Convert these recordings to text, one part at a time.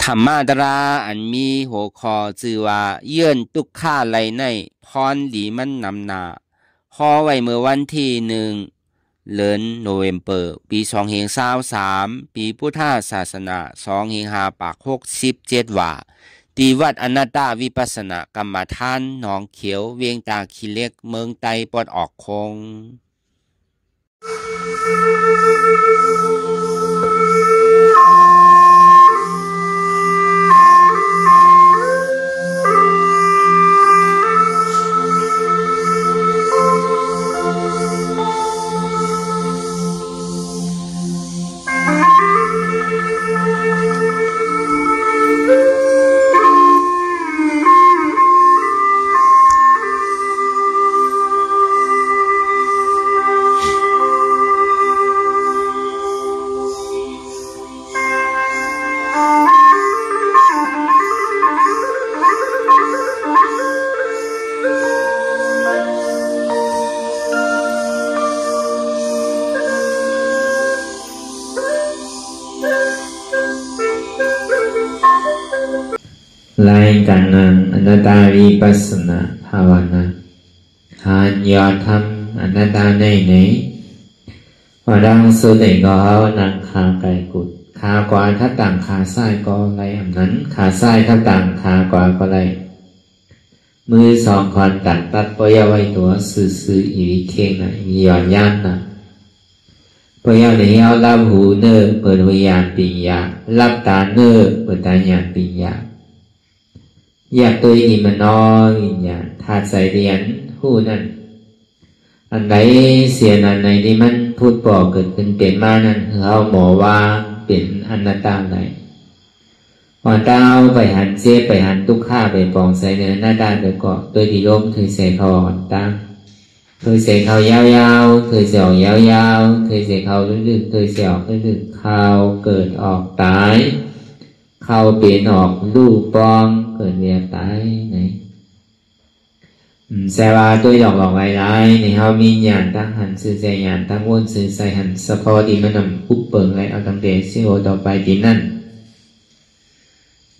ธรรมดราอันมีหัวข้อชื่อว่าเยื่นตุกข้าไหลในพรหลีมันนำหนาขอไว้เมื่อวันที่1 เดือนโนเวมเบอร์ปี2523ปีพุทธศาสนา2567ว่าที่วัดอนัตตวิปัสสนากรรมฐานหนองเขียวเวียงตาขี้เหล็กเมืองไตปอดออกคงรายการนางอนัตตาวิปัสสนาภาวนาหานยอดทำอนัตตาในว่าดังสุดเอกก็เอานางขาไก่กุดขากว่าถ้าต่างขาซ้ายก็ไรอันนั้นขาซ้ายถ้าต่างขากว่าก็ไรมือสองคนตัดปอยไว้ตัวซื่ออีวิเคงนะมีหย่อนยันนะปอยในเอาลับหูเนื้อเปิดวิญญาณปิญญาลับตาเนื้อเปิดตาญาณปิญญาอยากตัวนี้มันน้อยวิญญาณธาตุใส่เรียนหูนั่นอันไหนเสียอันไหนที่มันพูดบอกเกิดขึ้นเปลี่ยนมานั่นเขาหมอว่าเป็นอนัตตาไหนพอเต้าไปหันเสียไปหันทุกข้าไปปองใส่เนื้อหน้าด้านไปเกาะตัวที่ล้มเคยเสียเขาอ่อนตั้งเคยเสียเขายาวๆเคยเสียยาวๆเคยเสียเขาลึกๆเคยเสียลึกๆเขาเกิดออกตายเขาเปลี่ยนออกลูกปองเกิดเวียตายไหนแสว่าตัวหลอกหลายในเขามีญาณตั้งหันสื่อใจญาณตั้งวนสื่อใจหันสะพอดีมันนำอุปเปิงไรเอาตั้งเดชสิโอต่อไปที่นั่น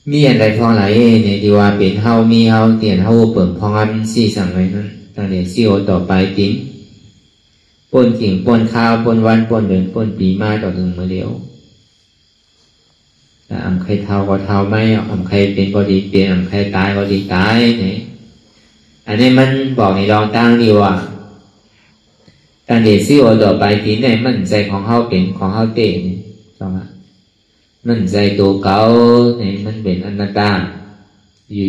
มีอะไรพอหลายเนี่ยดีว่าเป็นเฮามีเฮาเตียนเฮาเปิงพองอันสี่สั่งไว้นั้นตั้งเดชสิโอต่อไปติ้นปนกิ่งปนข้าวปนวันปนเดือนปนปีมาต่อถึงมาเดียวอำใครเท่าก็เท่าไม่อำใครเป็นก็ดีเป็นอำใครตายก็ดีตายเนี่ยอันนี้มันบอกในลองตั้งดีว่าตั้งเดชซี่โอต่อไปทีเนี่ยมันใจของเขาเป็นของเขาเตะเนี่ยใช่ไหมมันใจตัวเก่าเนี่ยมันเป็นอนัตตา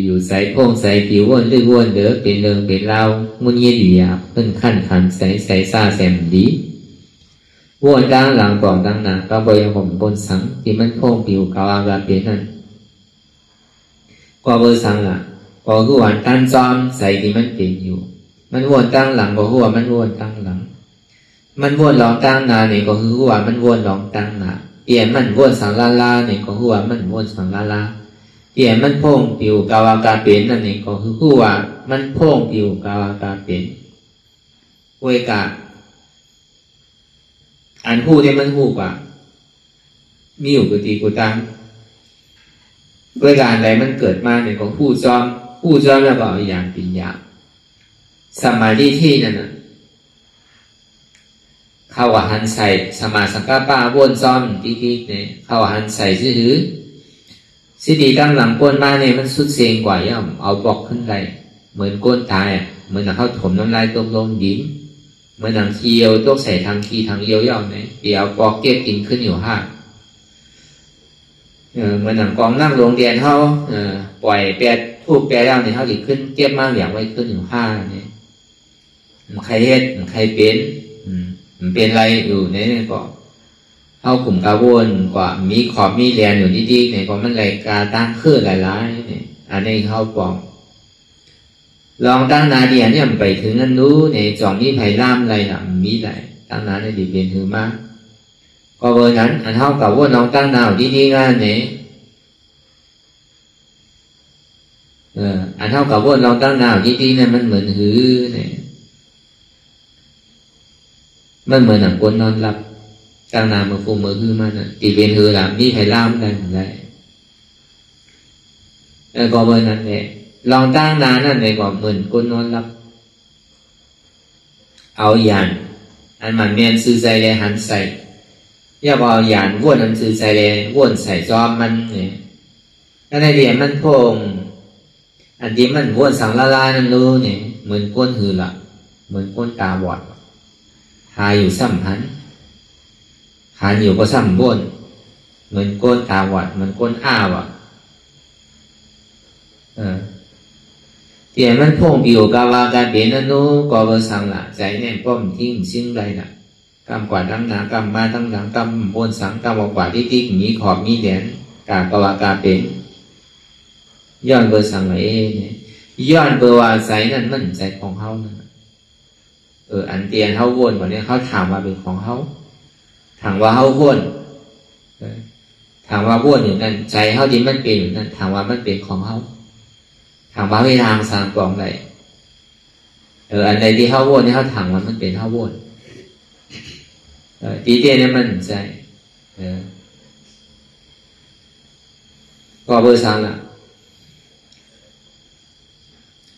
อยู่ใส่พงใส่ผิววนด้วยวนเด้อเป็นเรื่องเป็นเล่ามุนเยี่ยอยู่เพิ่นขั้นขันใส่ซาแซมดีวนตั้งหลังปองตั้งหนาก็บริผมบนสังที่มันพงผิวเก่าอาการเป็นนั่นก็เบอร์สังล่ะก็คือวันตั้งจอมใส่ที่มันเป็นอยู่มันวนตั้งหลังก็คือว่ามันวนตั้งหลังมันวนลองตั้งนาเนี่ยก็คือว่ามันวนลองตั้งหนาเปลี่ยนมันวนสังลาลาเนี่ยก็คือว่ามันวนสังลาลาเปลี่ยนมันพงผิวเก่าอาการเป็นนั่นเนี่ยก็คือว่ามันพงผิวเก่าอาการเป็นเวกาอันหูเนี่ยมันหูกว่ามีอยู่กุฏิกุตังด้วยการใดมันเกิดมาเนี่ยของผู้จอมแล้วก็อย่างปิญญาสมาธิที่นั่นน่ะเข้าหันใส่สมาสังกัปปะวนจอมติ๊กๆเนี่ยเข้าหันใส่ซื่อสิดีตั้งหลังก้นมาเนี่ยมันสุดเสียงกว่าย่อมเอาบอกขึ้นไปเหมือนก้นตายเหมือนเขาถมน้ำลายต้มลงดินเมื่อหนังเคียวต้องใส่ทางคีทางเยี่ยวๆเนี่ยเดี๋ยวปอกเก็บกินขึ้นอยู่ห้าเมื่อหนังกองนั่งโรงเรียนเขาปล่อยแปดทูบแปดแล้วเนี่ยเขาดิขึ้นเก็บมาอย่างไว้ขึ้นอยู่ห้าเนี่ยใครเฮ็ดใครเป็นเป็นอะไรอยู่เนี่ยก็เขากลุ่มกระวนกว่ามีขอบมีแรงอยู่ดีๆเนี่ยก็มันรายการตั้งขึ้นหลายๆเนี่ยอันนี้เขาบอกลองตั้งนาเดียเนี่ยไปถึงนั้นรู้ในจองนี้ไผ่ล่ามอะไรน่ะมีอะไรตั้งนาในดีเป็นถือมากก็เบอร์นั้นอันเท่ากับว่าน้องตั้งนาวดีๆงานเนี่ยอันเท่ากับว่าน้องตั้งนาวดีๆเนี่ยมันเหมือนหือเนี่ยมันเหมือนหนังก้นนอนหลับตั้งนามือฟูมือหือมันน่ะดีเป็นหือหลับนี่ไผ่ล่ามได้ ก็เบอร์นั้นแหละลองตั้งนานนั่นเลยก็เหมือนคนนอนหลับเอาหยานอันมันเมียนซื้อใจเลยหันใส่อย่าบอกหยานว่นอันซื้อใจเลยว่นใส่จอมมันเนี่ยอันในเดียมันพงอันที่มันว่นสังละลายนั่นรู้เนี่ยเหมือนก้นหือละเหมือนก้นตาบอดหาอยู่ซ้ำหันหันอยู่ก็ซ้ำว่นเหมือนก้นตาบอดเหมือนก้นอ้าวเดี๋ยวมันพงอยู่กับว่าการเปลี่ยนนั่นนู้ก็เบอร์สังละใจเนี่ยป้อมทิ้งซิ่งไรน่ะกำกว่าตั้งหนากำมาตั้งหลังกำบนสังกำบอกว่าที่มีขอบมีแดนกากว่าการเป็นย้อนเบอร์สังละเนี่ยย้อนเบอร์ว่าใจนั่นมันใจของเขานั่นอันเตียนเขาวนกว่านี้เขาถามว่าเป็นของเขาถามว่าเขาวนถามว่าวนอยู่นั่นใจเขาที่มันเป็นอยู่นั่นถามว่ามันเป็นของเขาถามว่าเวลาสามกล่องใดอันใดที่เขาวนนี่เขาถามว่ามันเป็นเขาวนตีเตียนนี่มันใจก็เบอร์สังละ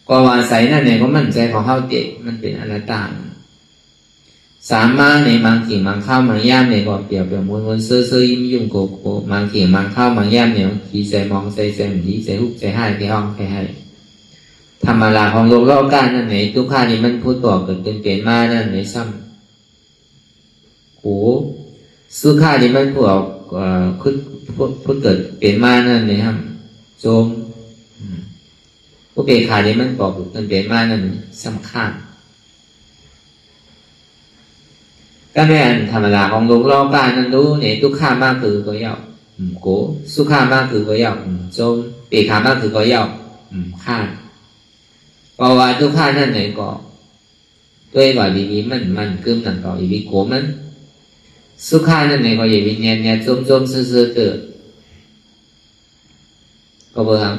ก็ว่าใส่นั่นเนี่ยก็มั่นใจของเขาเด็กมันเป็นอนัตตาสามมาในบางขี่บางข้าวบางย่ามเนี่ยก็เปรียบแบบม้วนๆเซื่อๆยิ้มยุ่งโกโก้บางขี่บางข้าวบางย่ามเนี่ยขี่ใจมองใจใจเหมือนที่ใจหุบใจให้ที่ห้องใครให้ธรรมดาของโลกรอบกันนั่นไหนทุกข้านี่มันพูดต่อเกิดเป็นเปลี่ยนมานั่นไหนซ้ำโอ้สุขานี่มันพูดพูดเกิดเปลี่ยนมานั่นไหนครับโจมอุเบกขานี่มันบอกเป็นเปลี่ยนมานั่นสำคัญก็แม่นธรรมดาของโลกรอบกันนั่นรู้เนี่ยทุกข้ามากคือก็ยาวโกสุขามากคือก็ยาวโจมเบกขามากคือก็ยาวข้าเพราะว่าทุกข้านั่นไหนก็ด้วยว่าดีๆมันกึมนั่นก็อีวิโกมันสุขานั่นไหนก็อย่าวิญญาณเนี่ยจมซื่อๆเตอก็เบอร์ครับ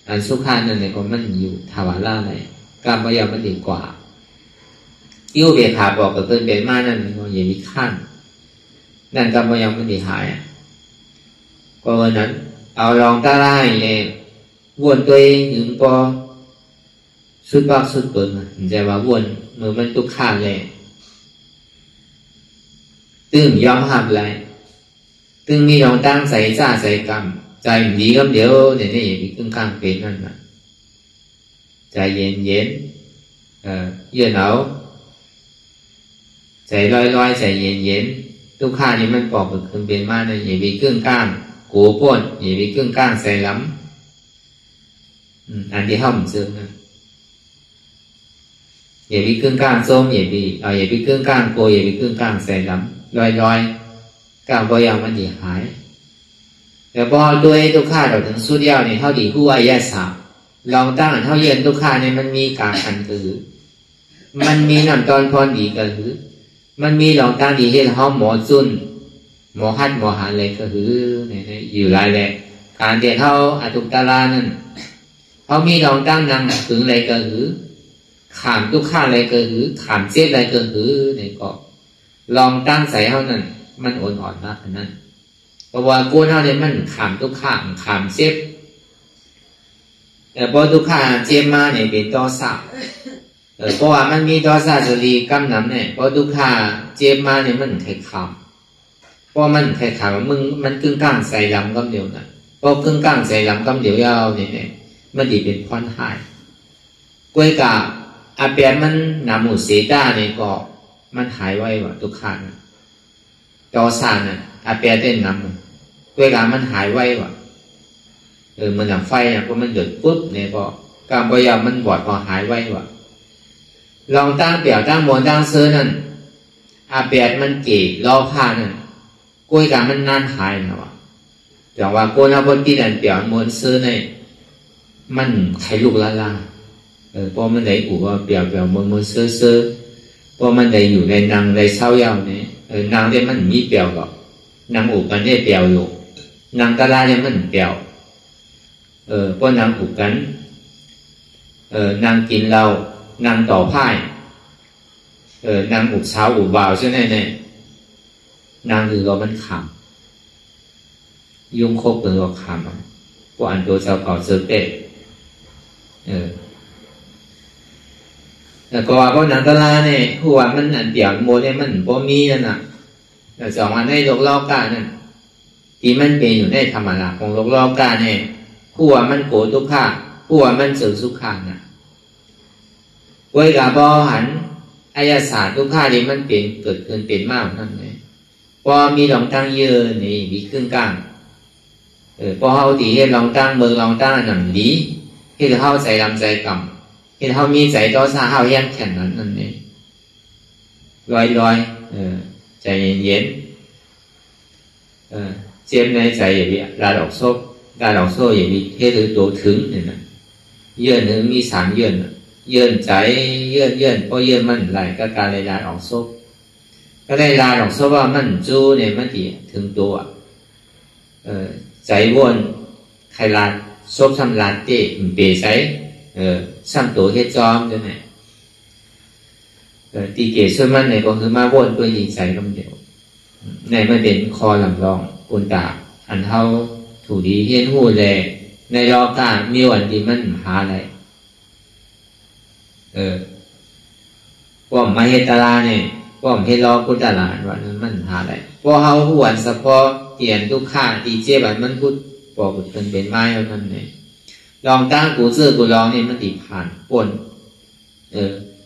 อันสุขานั่นไหนก็มันอยู่ทวารล่าไหนการพยายามมันดีกว่าที่อุเบกขาบอกกับเกินเป็นมานั่นก็อย่ามีขั้นนั่นการพยายามมันดีหายก็วันนั้นเอาลองตาไล่เนี่ยวนตัวเองถึงพอสุดปากสุดเปิดมันจะว่าวนเมื่อมันทุกข้าเลยตึงยอมหับเลยตึงมีลองตั้งใส่จ้าใส่กรรมใจดีก็เดี๋ยวเนี่ยนี่มีตึงข้างเป็นนั่นนะใจเย็นเย็นเย็นเอาใจลอยใจเย็นเย็นทุกข้านี่มันปอกขึ้นเป็นมากเลยอย่าไปเครื่องก้างโกป้นอย่าไปเครื่องก้างใส่ล้ำอันที่ห้องเสื่อมนะอย่าไปเครื่องก้างส้มอย่าไปเครื่องก้างโกอย่าไปเครื่องก้างใส่ล้ำลอยก้างพยายามมันดีหายแต่พอด้วยทุกข้าเราถึงสุดยอดเนี่ยเท่าดีผู้อายะสาลองตั้งเท่าเย็นทุกข้าเนี่ยมันมีการอันคือมันมีน้ำตอนพรดีก็คือมันมีลองตั้งดีที่เขาหมอจุนหมอฮัดหมอหานเลยก็คือเนี่ยอยู่รายแหละการเดียเท่าอตุตาลานั่นเขามีลองตั้งนั่งถึงอะไรก็คือขามทุกข้าอะไรก็คือขามเจ็บอะไรก็คือเนี่ยก็ลองตั้งใส่เท่านั้นมันอ่อนมากขนาดนั้นเพราะว่ากู้เท่านี้มันขามทุกข้ามขามเจ็บแต่พอทุกข้าเจ็บมาเนี่ยเป็นต่อสับเพราะว่ามันมีต่อสับจะรีกำน้ำเนี่ยพอทุกข้าเจ็บมาเนี่ยมันไข่ขามเพราะมันไข่ขามมันกึ่งกลางใส่ลำกำเดียวนะพอกึ่งกลางใส่ลำกำเดียวยาวเนี่ยมันดีเป็นพรหายกล้วยกาอาเปียมันนามูเสดาเนี่ยก็มันหายไว้ว่ะทุกข้านะต่อสับน่ะอาเปียเต้นนำเวลามันหายไวว่ะมันอย่างไฟเนี่ยพอมันเดือดปุ๊บเนี่ยก็การพยายามมันบอดพอหายไวว่ะลองตั้งเปี่ยวตั้งมวนตั้งเสื้อนั่นอาเปียมันเก๋ล้อผ้านั่นกล้วยการมันนานหายนะว่ะอย่างว่าโกนเอาบนที่ดันเปี่ยวมวนเสื้อเนี่ยมันไข่ลูกละลาพอมันได้อุบว่าเปี่ยวมวนเสื้อพอมันได้อยู่ในนังในเศร้ายาวเนี่ยนางเนี่ยมันมีเปี่ยวหรอกนางอุบกันเนี่ยเปี่ยวอยู่นางตาลาเนี่ยมันเปี่ยวเพราะนางอุบกันนางกินเรานางต่อพ่ายนางอุบเช้าอุบบ่าวใช่ไหมเนี่ยนางคือเรามันขำยุ่งคบกันเราขำ พวกอันตัวเจ้าเก่าเสือเตะแต่ก็ว่าพวกนังตะลาเนี่ยหัวมันอันเดียวโมเนี่ยมันบ่มีนั่นน่ะแต่สองอันในโลกโลกานั่นที่มันเป็นอยู่ในธรรมะของโลกโลกาเนี่ยหัวมันโกทุกข์หัวมันเสือสุขาน่ะไว้กับบอหันอายาศาสตร์ทุกข์ที่มันเป็นเกิดขึ้นเป็นมากนั่นเลยพอมีหลงตั้งเยอะนี่มีครึ่งกลางพอเขาตีให้ลองตั้งมือลองตั้งหนังดีให้เขาใจดำใจกำให้เขามีใจต่อซาเขาแย่งแข่งนั้นนั่นเองลอยใจเย็นเจ็บในใจอย่างนี้ลาดอกโซ่อย่างนี้ให้ถือตัวถึงเนี่ยนะเยื่อหนึ่งมี3เยื่อใจเยื่อพอเยื่อมันไหลก็การลาดออกโซ่ก็ได้ลาดอกโซ่ว่ามันจูเนี่ยมันดีถึงตัวใจวนใครลาซบทำลาเตะเปย์ใช้ซ้ำตัวเทจอมใช่ไหมตีเกศส่วนมันเนี่ยก็คือมาวนตัวยิงใส่ลำเดียวในมันเป็นคอลำรองอุนตาอันเท่าถูดีเฮียนหูแลในรอก้ามีวันที่มันหาอะไรป้อมมาเฮตลาเนี่ยป้อมเฮรอกุตลาวันนั้นมันหาอะไรพอเขาหวนสะพอเตียนทุกข้าตีเจ็บมันพูดบอกเป็นไม้เอานั่นเนี่ยลองตั้งกูซื้อกูลองเนี่ยมันติผ่านปน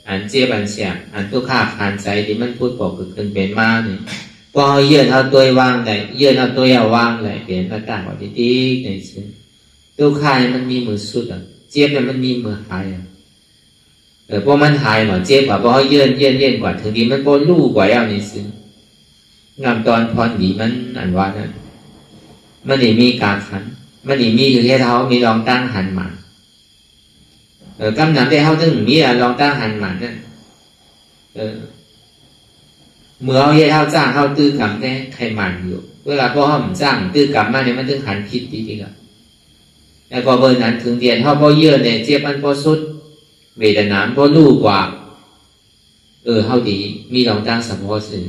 อันเจ็บอันเสียอันทุกข้าผ่านใจที่มันพูดบอกเป็นไม้เนี่ยพอเยื่อเอาตัววางได้เยื่อเอาตัววางได้เปลี่ยนประการบอกดีๆในซึ่งทุกข้ามันมีมือสุดอ่ะเจ็บเนี่ยมันมีมือหายพอมันหายหน่อยเจ็บกว่าพอเยื่อกว่าถึงดีมันพอลู่กว่าแล้วในซึ่งงามตอนพรดีมันอันว่านั่นมันนี่มีการขันมันนี่มีอยู่ที่เท้ามีลองตั้งหันหมันกำหนดได้เท้าถึงมีลองตั้งหันหมันนั่นเมื่อเอาที่เท้าจ้างเท้าตื้อกำแน่ใครหมันอยู่เวลาพ่อห้องจ้างตื้อกำมาเนี่ยมันถึงหันผิดจริงๆแล้วก็เบอร์นั้นถึงเดียนเท้าพ่อเยื่อเนี่ยเจ็บมันพ่อสุดเวทนาพ่อลู่กว่าเท้าดีมีลองตั้งสัมโพสื่อ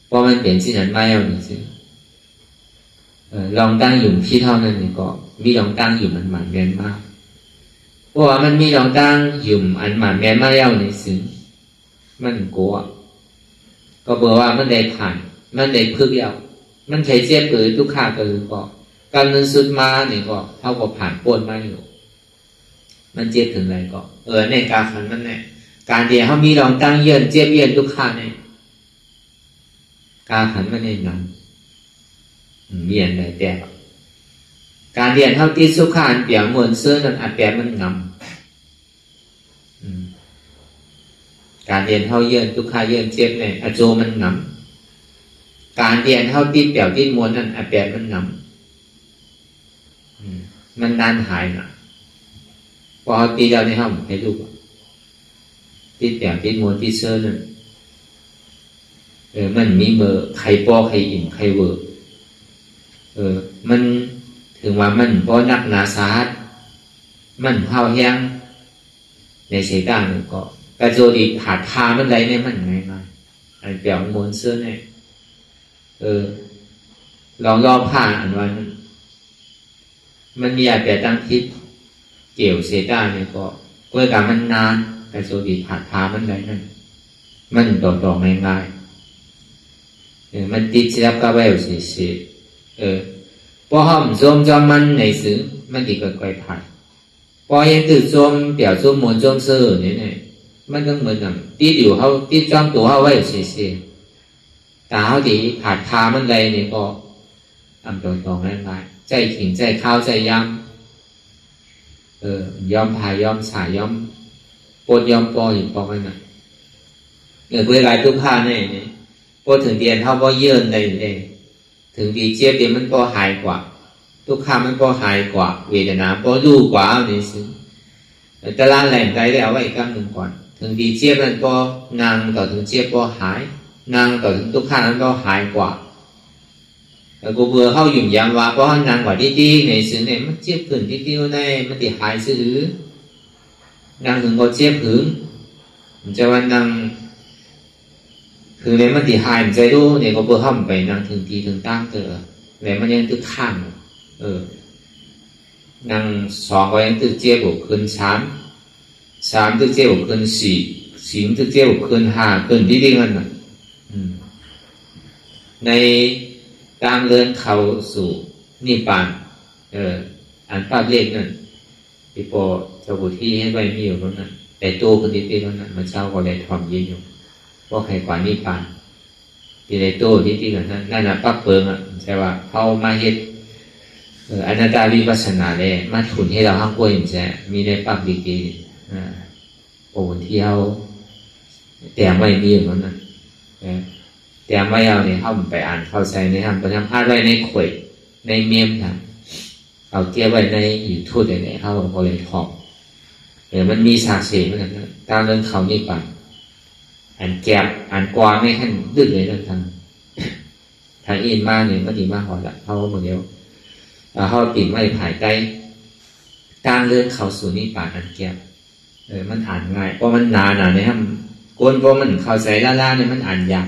เพราะมันเปลี่ยนสิ่งนั้นไม่เอาหนึ่งสิ่งลองตั้งอยู่ที่เท่านั้นนี่ก็มีลองตั้งอยู่มันหมันแมนมากเพราะว่ามันมีลองตั้งอยู่อันหมันแมนมากแล้วในสิ่งมันกลัวก็เบอร์ว่ามันได้ผ่านมันได้พึกแล้วมันใช้เจ็บทุกข้าก็การเงินสุดมาเนี่ยก็เท่ากับผ่านปนมาอยู่มันเจ็บถึงไรก็ในการขันนั่นแหละการเดียวเขามีลองตั้งเยื่อเจ็บเยื่อทุกข้าเนี่ยการขันมันเนี่ยนั้นเมียนได้แต่การเรียนเท่าที่สุขานเปียกมวลเสื้อนั้นอัดแปมันงำการเรียนเท่าเยื่อทุกข้าเยื่อเจ็บเนี่ยอโจมันงำการเรียนเท่าที่เปียกที่มวลนั้นอัดแปมันงำมันนานหายนะพอตีเราในห้องให้ลูกที่เปียกที่มวลที่เสื้อนั้นมันมีเบอร์ใครปอใครอิ่มใครเวอร์มันถึงว่ามันพอนักหนาสาหัสมันเผาแห้งในเสียด้านก็กระโจดีผาดพามันไรเนี่ยมันไงมาอันเปลี่ยนมวลเสื้อเนี่ยลองรอผ่าอันวันมันมีอาจจะตั้งทิศเกี่ยวเสียด้านเนี่ยก็เมื่อการมันนานกระโจดีผาดพามันไรนั่นมันต่อง่ายๆมันติดเชื้อกับไวรัสเสียพอห้อมโจมจอมมันในสื่อมันดีกว่าไกลผ่านพอยังตื่นโจมเปี่ยวโจมมวลโจมเสื้อเนี่ยมันก็เหมือนกับตีอยู่เขาตีจอมตัวเขาไว้เสียแต่เขาดีผ่านพามันใดเนี่ยก็ทำตรงง่ายๆใจถึงใจเข้าใจย้ำยอมพายยอมสายยอมปนยอมปออยู่ปอกันน่ะเวลาทุกข้าเนี่ยพอถึงเดียนเขาก็เยื่อในเลยถึงดีเจ็บเดี๋ยวมันก็หายกว่าทุกข้ามันก็หายกว่าเวทนาก็รู้กว่านี่สิแต่ละแหล่งใจได้เอาไว้อีกครั้งหนึ่งก่อนถึงดีเจ็บมันก็นางต่อถึงเจ็บก็หายนางต่อถึงทุกข้านั้นก็หายกว่าแต่กูเบื่อเข้าหยุ่มยามว่าเพราะนางกว่าดีๆในสิ่งนี้มันเจ็บขึ้นดีๆในมันติหายซื้อนางถึงก็เจ็บหึงมันจะว่านางคือในมันติหายมันใจรู้เนี่ยก็เบื่อเข้าไปนางถึงทีถึงตั้งเจอแต่มันยังตึกข้าง นั่ง2個人都接不ขึ้น3都接不ขึ้น4都接不ขึ้น5ขึ้นที่ๆกันน่ะในการเดินเข้าสู่นิพพานอันภาพเลขนั่นที่พอเจ้าบุตรที่ให้ไว้มีอยู่ตรงนั้นแต่ตู้คนที่ตรงนั้นมันเช่าก็เลยทอมยินอยู่เพราะใครกว่านิพพานที่ในตู้ที่กันนั้นนั่นน่ะปั๊บเปิงอ่ะใช่ว่าเขามาเฮ็ดอนัตตาวิปัสสนาเลยมาถุนให้เราห้างกล้วยใช่มีในปั๊บดีๆโอ้ที่เขาแต่ไม่มีอยู่ตรงนั้นแต่ไม่เอาเนี่ยเข้าไปอ่านเข้าใจในทำไปทำพลาดไว้ในข่อยในเมียมทำเอาเก็บไว้ในอยู่ทั่วแต่ไหนเข้าก็เลยทองมันมีสากเสียเหมือนกันตามเรื่องเขานี่ป่ะอันแก็บอันกวาไม่ขั้นดึกเลยทั้งทางอินมาเนี่ยมันดีมากกว่าละเขาหมดเดียวเขาปิดไม่ถ่ายใกล้ตามเรื่องเขาสู่นี่ป่ะอันแก็บมันอ่านง่ายเพราะมันนานเนี่ยครับก้นเพราะมันเข้าใจล่าๆเนี่ยมันอ่านยาก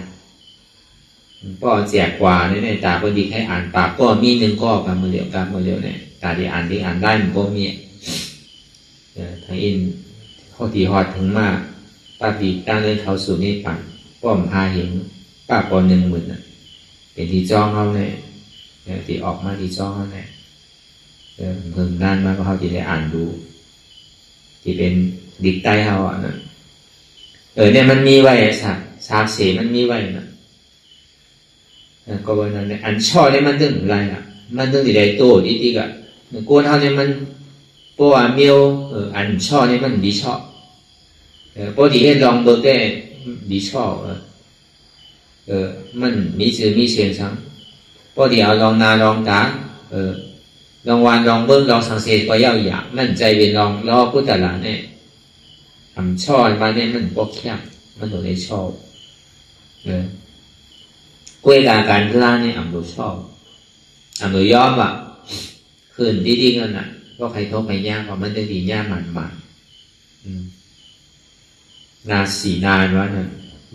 ก็แจกกว่าเนี่ยตาพอดีให้อ่านปากก็มีหนึ่งก็การมือเดียวเนี่ยตาที่อ่านได้มันก็มีทางอินข้อที่หอดถึงมาป้าปีตั้งเรื่องเขาสู่นี่ปั่นป้อมพาเห็นป้าปอ10,000น่ะเป็นที่จ้องเขาเนี่ยที่ออกมาที่จ้องเขาเนี่ยเพิ่งนานมาก็เขาที่ได้อ่านดูที่เป็นดิกใต้เขาอ่ะนะเนี่ยมันมีไว้สากเสมันมีไว้นะก็วันนั้นอันช่อเนี่ยมันตึงอะไรอ่ะมันตึงที่ใดโตดีๆกะกวนเขาเนี่ยมันเพราะว่าเมียวอันช่อเนี่ยมันดีช่อปกติให้ลองเบิกได้ดีช่อมันมีชื่อมีเสียงสังปกติเอาลองนาลองตาลองวานลองเบิกลองสังเกตก็ยาวอย่างนั่นใจเป็นลองรอพุทธะเนี่ยทำช่อมาเนี่ยมันปกแคบมันตัวในช่อกล้วยการกล้าเนี่ยอ่ำดูชอบอ่ำดูย้อมอ่ะคืนดีๆกันน่ะก็ใครเขาไปย่างก็มันจะดีย่างมันนาสีนานวะนั่น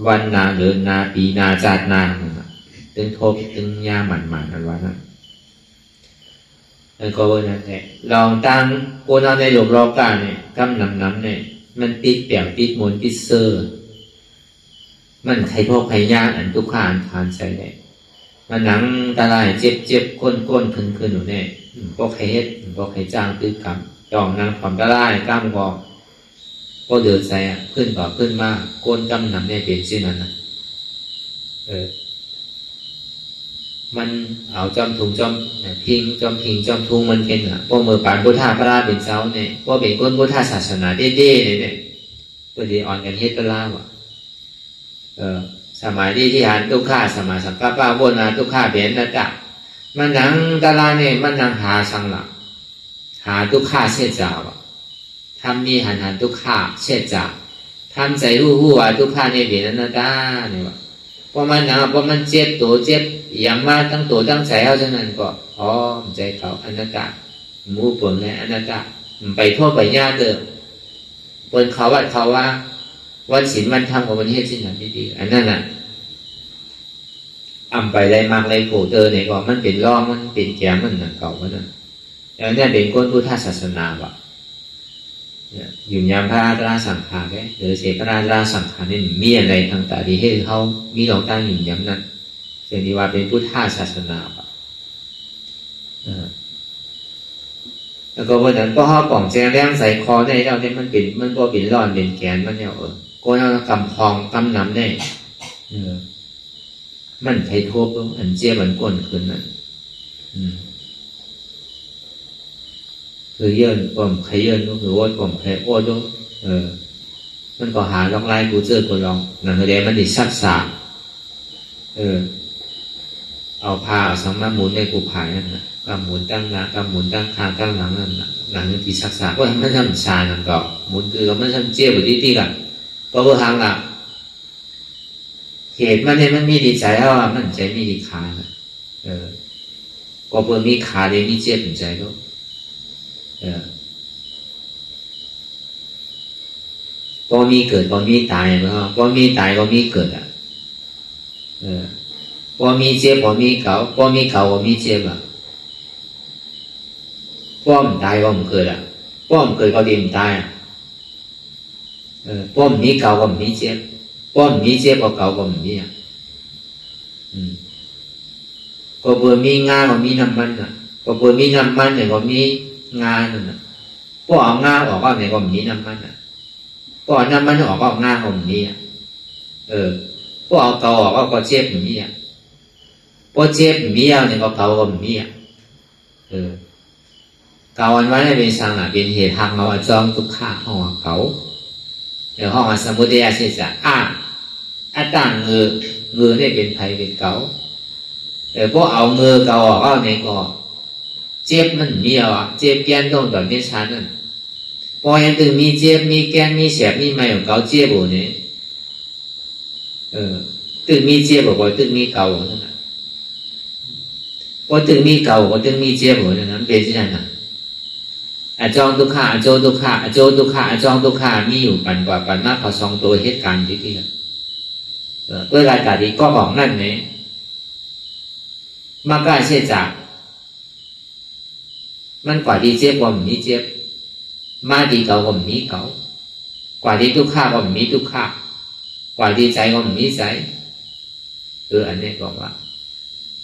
วันนาหรือนาปีนาจาดนาตึงทบตึงย่างมันนั่นวะนั่นก็ว่านั่นแหละลองตั้งโกนเอาในหลบรอกาเนี่ยกำน้ำเนี่ยมันปิดเปียกปิดมนปิดเซอร์มันใครโทษใครยากอันทุกขาอันทานใส่ได้มันหนังตาลายเจ็บก้นขึ้นอยู่เนี่ยก็ใครเฮ็ดก็ใครจ้างตื้อกำจองนางความตาลายกล้ามก็เดินใส่ขึ้นต่อขึ้นมาก้นกำนำเนี่ยเป็นชื่อนั้นนะมันเอาจอมถุงจอมพิงจอมทุงมันเป็นพวกมือปานพุทธาพระราเป็นเจ้าเนี่ยพวกเป็นก้นพุทธศาสนาเด้ๆเนี่ยก็ดีอ่อนกันเฮ็ดตะล่าว่ะสมัยที่หันทุกข้าสมัยสังฆปาโบนาทุกข้าเปลี่ยนนะจ๊ะมันหนังตาลาเนี่ยมันหนังหาสังหลักหาทุกข้าเช่นจ่าวทำมีหันทุกข้าเช่นจ่าทำใจหู้ว่าทุกข้าเนี่ยเปลี่ยนนะจ๊ะเนี่ยวะพอมันหนังพอมันเจ็บตัวเจ็บอย่างมาตั้งตัวตั้งใจเอาฉะนั้นก็ใจเขาอนัตตามูปนเลยอนัตตาไปทั่วไปญาติเดิมปนเขาว่าวันศีลวันธรรมของวันนี้สิ่งนั้นดีๆอันนั้นน่ะไปได้มากเลยโผล่เนี่ยก็มันเป็นร่องมันเป็นแก้มมันเก่ามันน่ะแล้วเนี่ยเป็นก้นพุทธศาสนาว่ะอยู่ยามพระราชาสังขารไงหรือเสพพระราชาสังขารนี่มีอะไรทางตาดีให้เขามีหลงตั้งอยู่ยามนั้นเสียดีว่าเป็นพุทธศาสนาว่ะแล้วก็วันนั้นก็ห่อป่องแจงแรงใส่คอได้เราเนี่ยมันก็เป็นร่อนเป็นแกนมันเนี่ยก็เอากำพองกำน้ำได้มันใช้ทั่วไปอันเจี๊ยบมันก้นขึ้นนั่นคือเยื่นผมใครเยื่นก็คือว่าผมใครโอ้ด้วยมันก็หาลองไล่กูเจอกูลองนั่นคือเดี๋ยวมันดิซับสาเอาผ้าเอาสังมาหมุนในกูผายนั่นนะกำหมุนตั้งหน้ากำหมุนตั้งคางตั้งหลังนั่นนะหลังที่ซักษาก็มันทำชานั่นก็หมุนคือมันทำเจี๊ยบแบบที่กันก็เพื่อทางละเหตุมันเนี่ยมันมีดีใจแล้วมันใจมีดีขาก็เพื่อมีขาเลยมีเจี๊ยบใจด้วยก็มีเกิดก็มีตายนะครับก็มีตายก็มีเกิดก็มีเจี๊ยบก็มีเก่าก็มีเก่าก็มีเจี๊ยบ พ่อมตายพ่อมเกิดอ่ะพ่อมเกิดก็ดีมตายอ่ะพ่อมมีเก่าก็มีเจ็บพ่อมมีเจ็บก็เก่าก็มีอ่ะก็เบอร์มีงาก็มีน้ำมันอ่ะก็เบอร์มีน้ำมันเนี่ยก็มีงานั่นน่ะพอเอางาออกก็เนี่ยก็มีน้ำมันอ่ะพอน้ำมันออกก็งาก็มีอ่ะพอเอาเก่าออกก็เจ็บมีอ่ะพอเจ็บมีอ่ะเนี่ยก็เก่าก็มีอ่ะเก่าอันว่าเป็นสังอ่ะเป็นเหตุทางเราจองทุกข้าห้องเก่าเดี๋ยวห้องสมุทัยเสียจะอัตตังเงือได้เป็นไผเป็นเก่าแต่พอเอาเงือเก่าออกก็เนี่ยก็เจ็บมันมีอ่ะเจ็บแกนตรงแบบนี้ชันนั่นพอยังถึงมีเจ็บมีแกนมีแสบมีไม่ของเก่าเจ็บบ่เนี่ยถึงมีเจ็บบ่ถึงมีเก่านั่นน่ะพอถึงมีเก่าก็ถึงมีเจ็บบ่นั่นนั้นเป็นที่นั่นน่ะอจองทุกขาอโจทุกขาอโจทุกขาอจองทุกขามีอยู่ปันกว่าปันมากพอสองตัวเหตุการณ์ที่ที่เวลาตาดีก็บอกนั่นเนี่ยมากล้าเชื่อจากมันกว่าดีเจ็บกว่ามีเจ็บมาดีเก่ากว่ามีเก่ากว่าดีทุกข้ากว่ามีทุกข้ากว่าดีใจกว่ามีใจอันนี้บอกว่า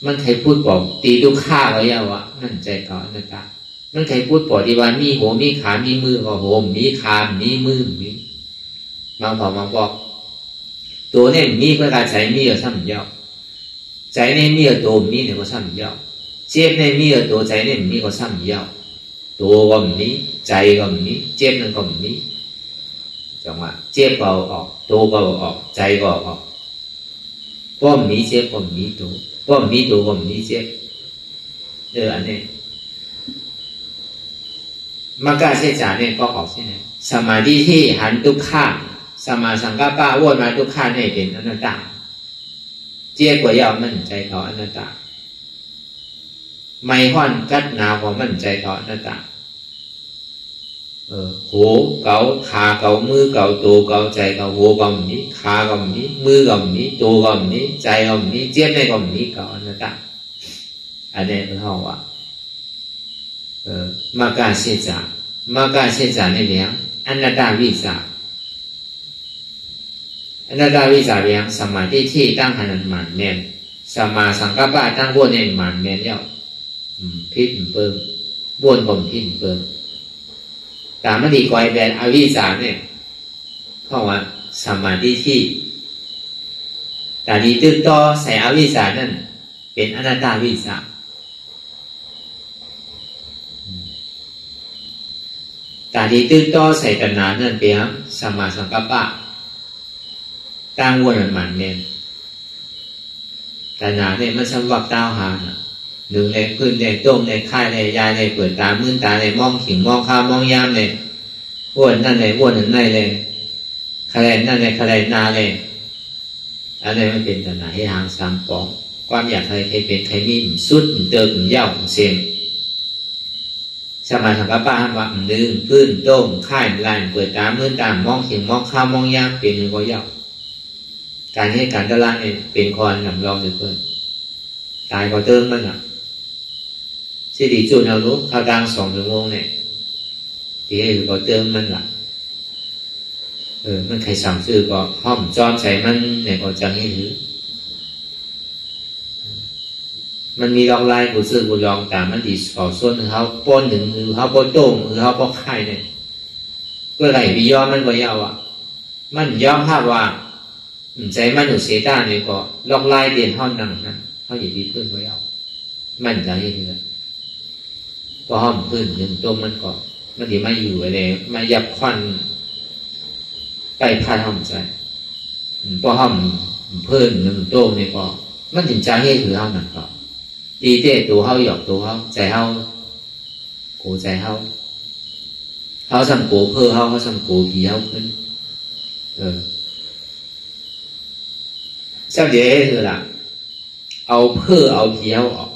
มันใครพูดบอกตีทุกข้าไว้ยาวะนั่นใจเก่านั่นตามันใครพูดบอกดีว่ามีหัวมีขามีมือก็หัวมีขามีมือมีมาบอกตัวเนี่ยมีเพื่อการใช้มีởซ้ำยาวใจเนี่ยมีởตัวมีเนี่ยก็ซ้ำยาวเจ็บเนี่ยมีởตัวใจเนี่ยมีก็ซ้ำยาวตัวก็มีใจก็มีเจ็บนั่นก็มีจังหวะเจ็บก็ออกตัวก็ออกใจก็ออกก็มีเจ็บก็มีตัวก็มีตัวก็มีเจ็บอันนี้มากาเสจาเนี่ยก็ออกใช่ไหมสมาธิที่หันทุกข้างสมาสังกัปปะวนมาทุกข้างเนี่ยเป็นอนัตตาเจี๊ยบกว่ายาวมั่นใจเขาอนัตตาไม่ห้อนกัดหนาวของมั่นใจเขาอนัตตาหูเกาขาเกามือเกาตัวเกาใจเกาหูเกามีขาเกามีมือเกามีตัวเกามีใจเกามีเจี๊ยบในเกามีเกาอนัตตาอันนี้เป็นห้องว่ามากาเสจามากาเสจาในเรื่องอนัตตาวิสาอนัตตาวิสาเรื่องสมาธิที่ตั้งหันหมันเนียนสมาสังกัปปะตั้งวนในหมันเนียนแล้วพิษเปิ่มวนผมพิษเปิ่มแต่ไม่ดีกว่าแบบอวิสาเนี่ยเพราะว่าสมาธิที่แต่ดีตึกต่อใส่อวิสานั่นเป็นอนัตตาวิสาแต่ดีตึกต่อใส่ตัณหานั่นเป็นสมาสังกัปปะตั้งวนหมันเนียนตัณหาเนี่ยมันสำหรับเต้าหาหนึ่งในพื้นในต้มในค่ายในยาในเปิดตามื่นตาในมองขิงมองข้าวมองยามในอ้วนนั่นในอ้วนนั่นในเลยคะแนนนั่นในคะแนนนาเลยอันนี้มันเป็นตัณหาให้ทางสามปองความอยากใครเป็นใครมีสุดเติมเย่าเสียงสมาสังกัปปะว่าดึงพื้นต้มค่ายลายเปิดตามื่นตามองขิงมองข้าวมองยามเป็นหนึ่งก็เย่าการให้การตลาดเนี่ยเป็นคอนหนำรองเพื่อนตายก็เติมมันสิริจุนเอารู้เข้าดัง2 ชั่วโมงเนี่ยที่ให้ก็เติมมันล่ะมันใครสั่งซื้อก็ห้อมจอมใส่มันเนี่ยก็จังให้ถือมันมีลองลายผู้ซื้อผู้ลองตามมันดีสอบส่วนเขาป้นหนึ่งหรือเขาป้นโต้งหรือเขาป้นไข่เนี่ยเพื่ออะไรวิยอมมันก็ยาวมันย้อมภาพว่าใจมันอยู่เสียด้านเนี่ยก็ลองลายเด่นห้องนั่งนั้นเขาอยู่ดีขึ้นก็ยาวมันจะให้ถือพอห้อมขึ้นหนึ่งตัวมันก็มันดีไม่อยู่อะไรมายับควันใกล้พายห้อมใจพอห้อมเพิ่นหนึ่งตัวนี่ก็มันถึงจะให้ถือห้องนั่นก็ดีเต้ตัวเขาหยอกตัวเขาใจเขาโกใจเขาสั่งโกเพื่อเขาสั่งโกผีเขาขึ้นเจ้าเดี๋ยวคือละเอาเพื่อเอาผีเขาออก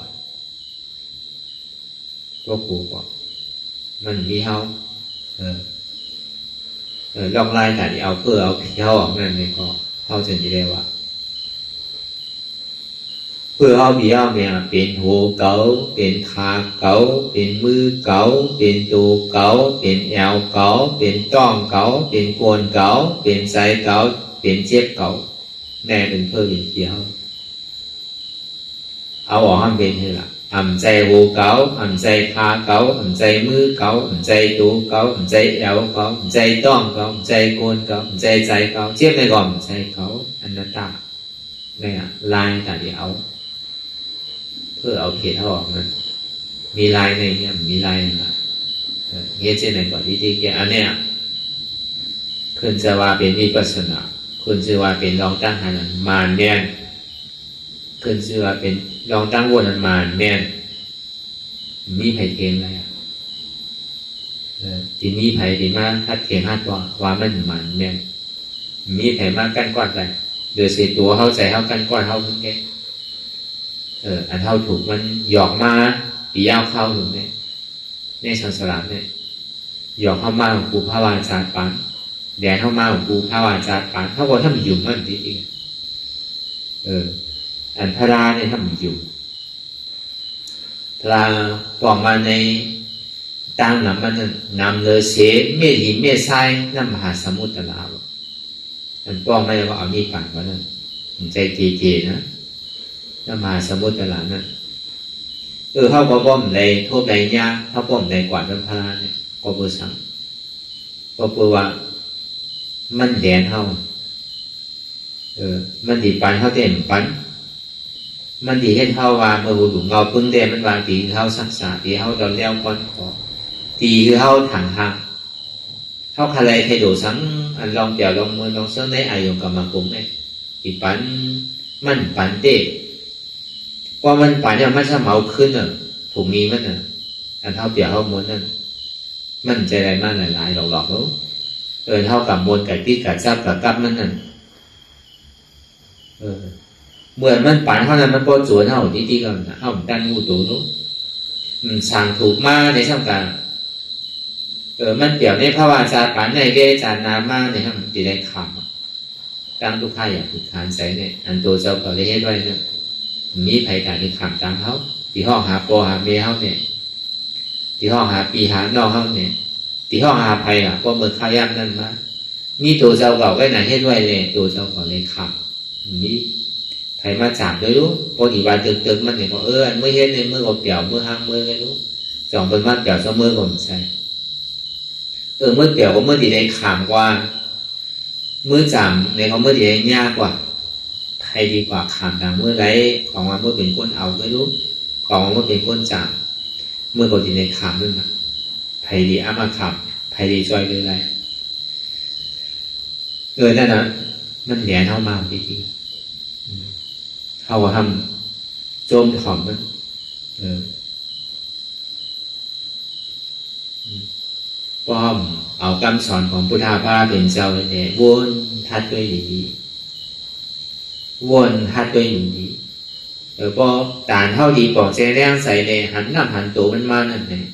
ก็กูบอกมันมีเขาลองไล่แต่เอาเพื่อเอาผีเขาออกนั่นนี่ก็เขาจะได้ว่า พื่อเอาเบี้ยวเนี่ยเป็นหัวเก๋าเป็นขาเก๋าเป็นมือเก๋าเป็นตัวเก๋าเป็นแอวเก๋าเป็นต้องเก๋าเป็นโคนเก๋าเป็นไซเก๋าเป็นเจ็บเก๋าแน่เป็นเพื่อเป็นเบี้ยวเอาออกห้ามเป็นนี่แหละใจหัวเก๋าใจขาเก๋าใจมือเก๋าใจตัวเก๋าใจแอวเก๋าใจต้องเก๋าใจโคนเก๋าใจไซเก๋าเจ็บในก่อนไซเก๋าอนัตตาเนี่ยลายแต่เดียวเพื่อเอาเขตออกนะมีลายในเนี่ยมีลายนะเงี้ยเช่นในก่อนที่แกอันเนี้ยคุณจะว่าเป็นวิปัสสนาคุณจะว่าเป็นรองตั้งหันมานแม่นคุณจะว่าเป็นรองตั้งวนมานแม่นมีไผ่เทียงอะไรทีนี้ไผ่ทีมาทัดเทียง5 ตัวว่ามันมานแม่นมีไผ่มากั้นก้อนไปโดยเสียตัวเข้าใจเข้ากันก้อนเข้าขึ้นแค่อันเท่าถูกมันหยอกมาปียาวเข้าถึงเนี่ยในสังสารเนี่ยหยอกเข้ามาของกูพระวาจาปานแดนเข้ามาของกูพระวาจาปานเขาบอกถ้ามีอยู่มันจริงอันพระราเนี่ยถ้ามีอยู่พระบอกมาในตั้งนำมันนำเลยเสเมฆหินเมฆทรายน้ำมหาสมุทรลาวมันป้องไม่ได้ว่าเอานี่ปั่นว่านั่นใจเกนะน้ำมหาสมุทรลาวนั่นเขาก็ป้อมในทั่วไปเนี่ยเขาป้อมในกวาดน้ำพระเนี่ยก็เพื่อสั่งก็เพื่อว่ามันแดนเขามันดีปันเขาเต็มปันมันดีให้เท่าว่าเมื่อบุญเงาพึ่งเดมันวางตีเท่าศักษาตีเท่าตอนเลี้ยวก้อนขอตีคือเท่าถังทางเท่าอะไรthay đổi sángอันลองเดี๋ยวลองมือลองเสื้อในอายุกับมากุ้งเนี่ยตีปันมันปันเด็กพอมันปันเนี่ยมันจะเมาขึ้นถุงนี้มันอันเท่าเดี๋ยวเท่าม้วนนั่นมันใจอะไรมากหลายๆหลอกๆแล้วเท่ากับมวลกับที่กับซับกับกับมันนั่นเหมือนมันปั่นเท่านั้นมันก็สวนเท่าที่กันเท่าดันงูตัวนู้นสั่งถูกมาในช่องกลางมันเปรียบในพระวาจาปั่นในเกจานามาในห้องตีได้คำตั้งทุกข้าอย่างทุกขานใส่เนี่ยอันตัวเจ้าก็เลยให้ด้วยเนี่ยมีภัยการที่ขำตามเขาที่ห้องหาโปหาเมย์เขาเนี่ยที่ห้องหาปีหานอกเขาเนี่ยที่ห้องหาภัยก็เมื่อข้าย่ำนั่นมามีตัวเจ้าเก่าก็ไหนให้ด้วยเลยตัวเจ้าก็เลยขำนี่ไผมาจับด้วยรู้พอดีวันตึกมันเนี่ยก็อันเมื่อเห็นในเมื่อก็เปี่ยวเมื่อห้างเมื่อไงรู้สองเป็นมาเปี่ยวสองเมื่อก็ไม่ใช่เมื่อเปี่ยวก็เมื่อดีได้ขำกว่าเมื่อจับในเขาเมื่อดีได้ยากกว่าไทยดีกว่าขำแต่เมื่อไรของมันเมื่อเป็นก้นเอาไม่รู้ของมันเมื่อเป็นก้นจับเมื่อก็ดีได้ขำด้วยนะไทยดีเอามาขำไทยดีช่วยเลยไรนั่นนะมันแหนเข้ามาจริงเขาทำโจมถ่อมมันป้อมเอาคำสอนของพุทธาภาเป็นเจ้าเนี่ยวนทัดด้วยดีวนทัดด้วยดีพอตานเท่าดีปอกใจแรงใส่เนี่ยหันนำหันตัวมันมานั่นเนี่ย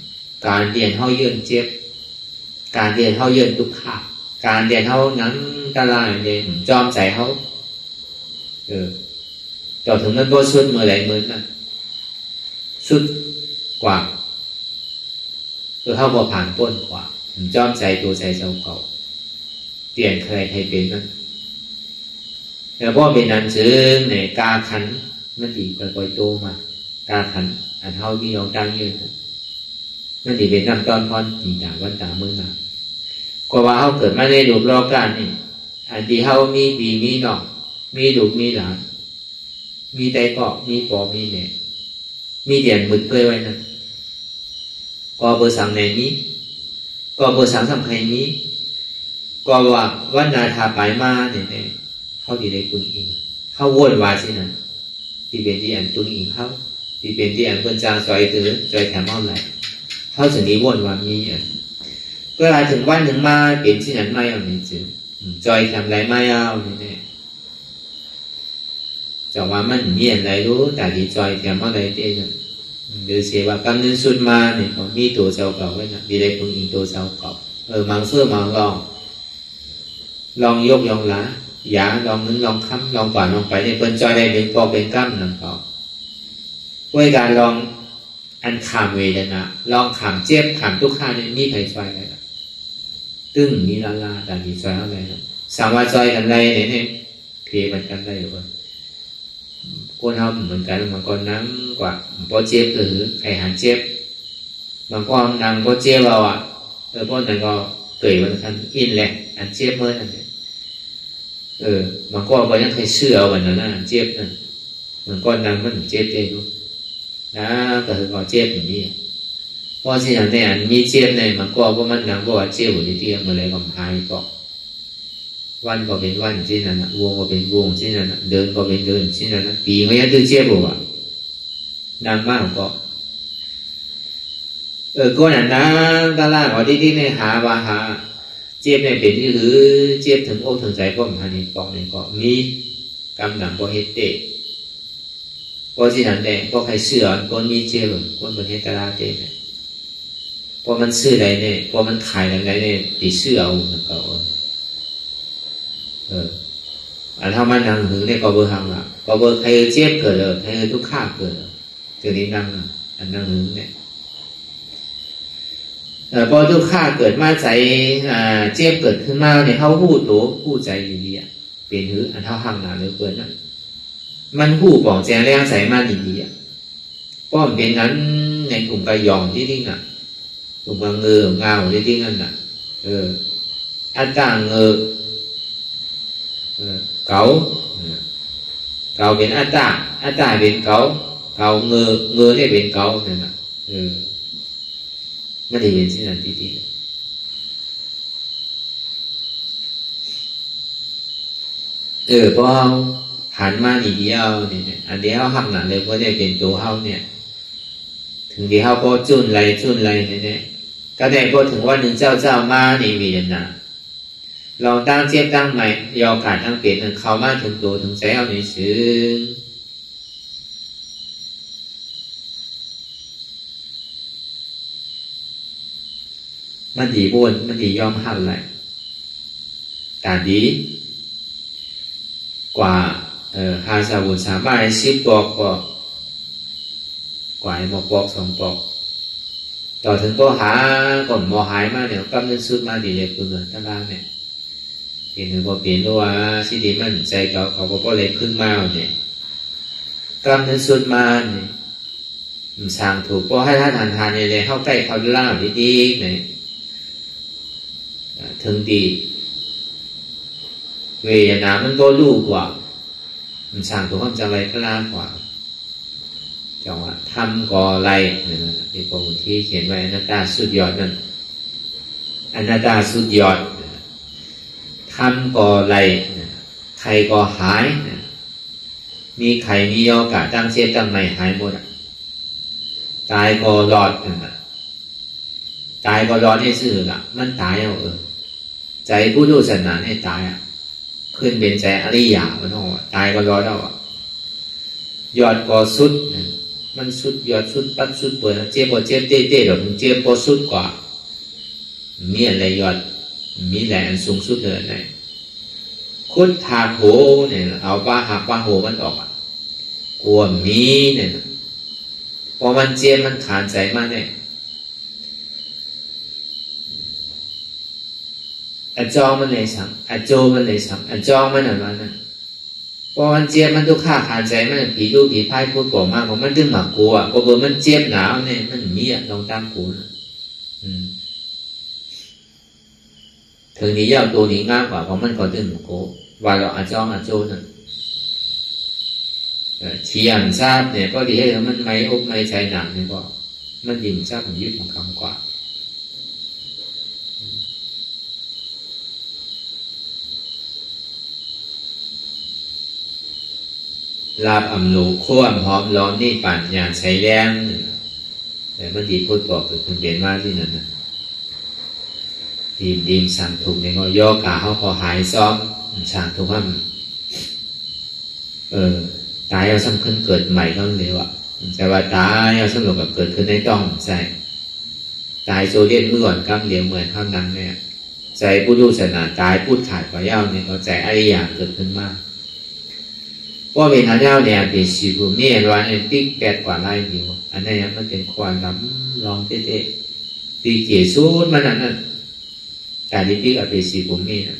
การเรียนเท่าเยื่นเจ็บการเรียนเท่าเยื่นทุกข์การเรียนเท่านั้นตลาดเนี่ยจอมใส่เขาต่อถึงนั้นก็สุดเมื่อไรเมื่อนั้นสุดกว่าเขาพอผ่านป้นกว่าจอมใจตัวใจเจ้าเขาเปลี่ยนใครให้เป็นนั้นแล้วพอเป็นนั้นจึงในกาขันมันดีปล่อยโตมากาขันอันเท่าที่เราตั้งยืนมันดีเป็นน้ำต้อนพรตีต่างวันต่างเมืองหนาก็ว่าเขาเกิดมาในรูปรอการนี่อันที่เขามีปีมีน้องมีลูกมีหลานมีใจเกาะมีปอมีเนี่ยมีเดียนมึกเกยไว้นั่นก็เบอร์สั่งในนี้ก็เบอร์สั่งสำคัญนี้ก็ว่าวันนาทาไปมาเนี่ยเขาดีได้คุณอิงเขาวนวาสินั่นที่เป็นที่อันตุนอิงเขาที่เป็นที่อันเพื่อนจางซอยตื้อซอยแถมเอาไหลเขาถึงนี้วนวามีอันก็ลาถึงวันหนึ่งมาเป็นที่นั้นไม่เอาเนี่ยจึงจอยแถมไรไม่เอาเนี่ยจะว่ามันมีอะไรรู้แต่ดีจอยแถมอะไรเต้นหรือเสียว่ากำเนิดสุดมาเนี่ยเขามีตัวเจ้าเก่าไว้นะดีได้คนอิงตัวเจ้าเก่ามังเสื้อมังลองยกลองละอย่าลองนึงลองค้ำลองกวาดลองไปเนี่ยเป็นจอยได้เป็นปอเป็นกล้ามหนังเก่า ด้วยการลองอันขามเวทนาลองขามเจ็บขามทุกข์นี่มีใครช่วยอะไรตึ้งมีลาลาแต่มีช่วยอะไรสามารถช่วยกันได้เนี่ยเพียมันกันได้หรือเปล่าคนเราเหมือนกันบางคนนั่งกว่าพอเจ็บหรือใครหันเจ็บบางคนนั่งพอเจ็บเราพวกนั้นก็เกิดวันทันอินแหละอันเจ็บเมื่อนั้นบางคนก็ยังใครเชื่อวันนั้นอันเจ็บนั่นบางคนนั่งมันเจ็บเองดูนะก็คือก็เจ็บอย่างนี้เพราะฉะนั้นเนี่ยอันมีเจ็บในบางคนก็มันนั่งก็ว่าเจ็บอยู่ที่เตียงเมื่อไรก็หายก็วันก็เป็นวันที่นั่นวงก็เป็นวงที่นั่นเดินก็เป็นเดินที่นั่นปีก็ยังตื่นเจ็บอยู่นั่งมากก็ก็นั่นนะตลาดว่าที่ในหาว่าหาเจ็บในเป็นที่คือเจ็บถึงอกถึงใจก็มันนี่ปองนี่ก็มีกำลังก็เฮ็ดเตะเพราะฉะนั้นเนี่ยก็ใครเชื่อคนมีเจ็บคนประเทศตลาดเตะเนี่ยพอมันซื้ออะไรเนี่ยพอมันขายอะไรเนี่ยติเชื่อเอามันก็อันถ้ามันนั่งถึงเนี่ยก็เบอร์หังละก็เบอร์ใครเจ็บเกิดเลยใครทุกข์ข้าเกิดถึงนี้นั่งอันนั่งถึงเนี่ยพอทุกข์ข้าเกิดมาใจเจ็บเกิดขึ้นมาเนี่ยเขาพูดตัวพูดใจอยู่ดีเปลี่ยนหืออันเท่าหังหนาเลยเกิดนั่นมันพูดบอกแจงแรงใส่มาดีป้อมเป็นนั้นในกลุ่มกระยองที่ทิ้งกลุ่มกระเงืองาวที่ทิ้งนั่นอันต่างเงือเก๋าเป็นอัตตาเป็นเก๋าเงือได้เป็นเก๋านั่นไม่ได้เป็นสิ่งนั้นทีเพราะเขาหันมาอีเดียวเนี่ยอันเดียวหักหนักเลยเพราะได้เป็นตัวเขาเนี่ยถึงที่เขาก็จุนไรเนี่ยก็ได้พอถึงว่าหนึ่งเจ้ามานี่มีนะลองตั้งเทียบตั้งใหม่ยอการทั้งเปลี่ยนเขามาถึงตัวถึงใจเอาหนึ่งซึ้งมันดีบนมันดียอมหักไหลการดีกว่าหาสาวุธสามารถ10 ปอกกว่าหมอกปอก2 ปอกต่อถึงก็หาก่อนหมอหายมาเนี่ยกำเนิดสุดมาดีเลยคือท่านล่างเนี่ยเห็นถึงพอเปลี่ยนว่าสิ่งที่มันใจเขาก็เลยพึ่งมาเนี่ยกำเนิดสุดมาเนี่ยสร้างถูกเพราะให้ท่านทานเนี่ยเข้าใกล้เขาล่างดีๆเนี่ยถึงดีเวทนามันก็รู้กว่ามันสร้างถูกความจำไรก็ล่ากว่าจังว่าทำก่อไรที่พระพุทธที่เขียนไว้อนัตตาสุดยอดนั่นอนัตตาสุดยอดทำก่อไรใครก่อหายมีใครมีโอกาสตั้งเสียตั้งใหม่หายหมดตายก่อรอดตายก่อรอดให้ซื่อละมันตายเอาใจผู้รู้ศาสนาให้ตายขึ้นเป็นใจอริยะมันต้องตายก็รอดเอายอดก่อสุดมันสุดยอดสุดปัดสุดเปิดเจ็บเจ็บเต้ๆหรอกเจ็บพอสุดกว่ามีอะไรยอดมีแหล่งสูงสุดเลยไหนคุดทาโหเนี่ยเอาป้าหักป้าโหมันออกกลัวมีเนี่ยพอมันเจ็บมันขาดใจมากเนี่ยอจองมันเลยสังอโจมันเลยสังอจองมันอะไรนั่นพอมันเจ็บมันทุกข้าขาดใจมันผีดูผีพายพูดบอกมากของมันดึงหมากกลัวก็เบอร์มันเจ็บหนาวเนี่ยมันมีลองตามกูนะถึงนี้ยาวตัวนี้ง่ายกว่าเพราะมันก็ดึงหมากกลัวว่าเราอจองอโจนั่นเทียนทราบเนี่ยก็ดีให้มันไม่อบไม่ใจหนักเนี่ยก็มันยิ่งทราบมันยึดของคำกว่าลาบอำลูขั้วหอมร้อนนี่ปั่นอย่างใช้แรงแต่มันดีพูดบอกคือคุณเรียนว่าที่นั่นนะดีมสั่งถูกในก็ย่อกาเขาพอหายซ้อมสั่งถูกว่าตายเอาซ้ำขึ้นเกิดใหม่ก็เร็วแต่ว่าตายเอาสำหรับแบบเกิดขึ้นในต้องใช่ตายโซเดียนเมื่อก่อนกำเหลียวเหมือนข้างนั้นเนี่ยใจผู้รู้ศาสนาตายพูดขาดกว่าเย้าเนี่ยก็ใจอริยะเกิดขึ้นมาก ว่าเป็นอันนี้เนี่ยเป็นสีภูมิวันนี้ติ๊กแปดกว่าไรเดียวอันนี้มันเป็นความล้ำลองเตะตีเกี่ยสูดมันนั่นแต่ที่ติ๊กเป็นสีภูมินะ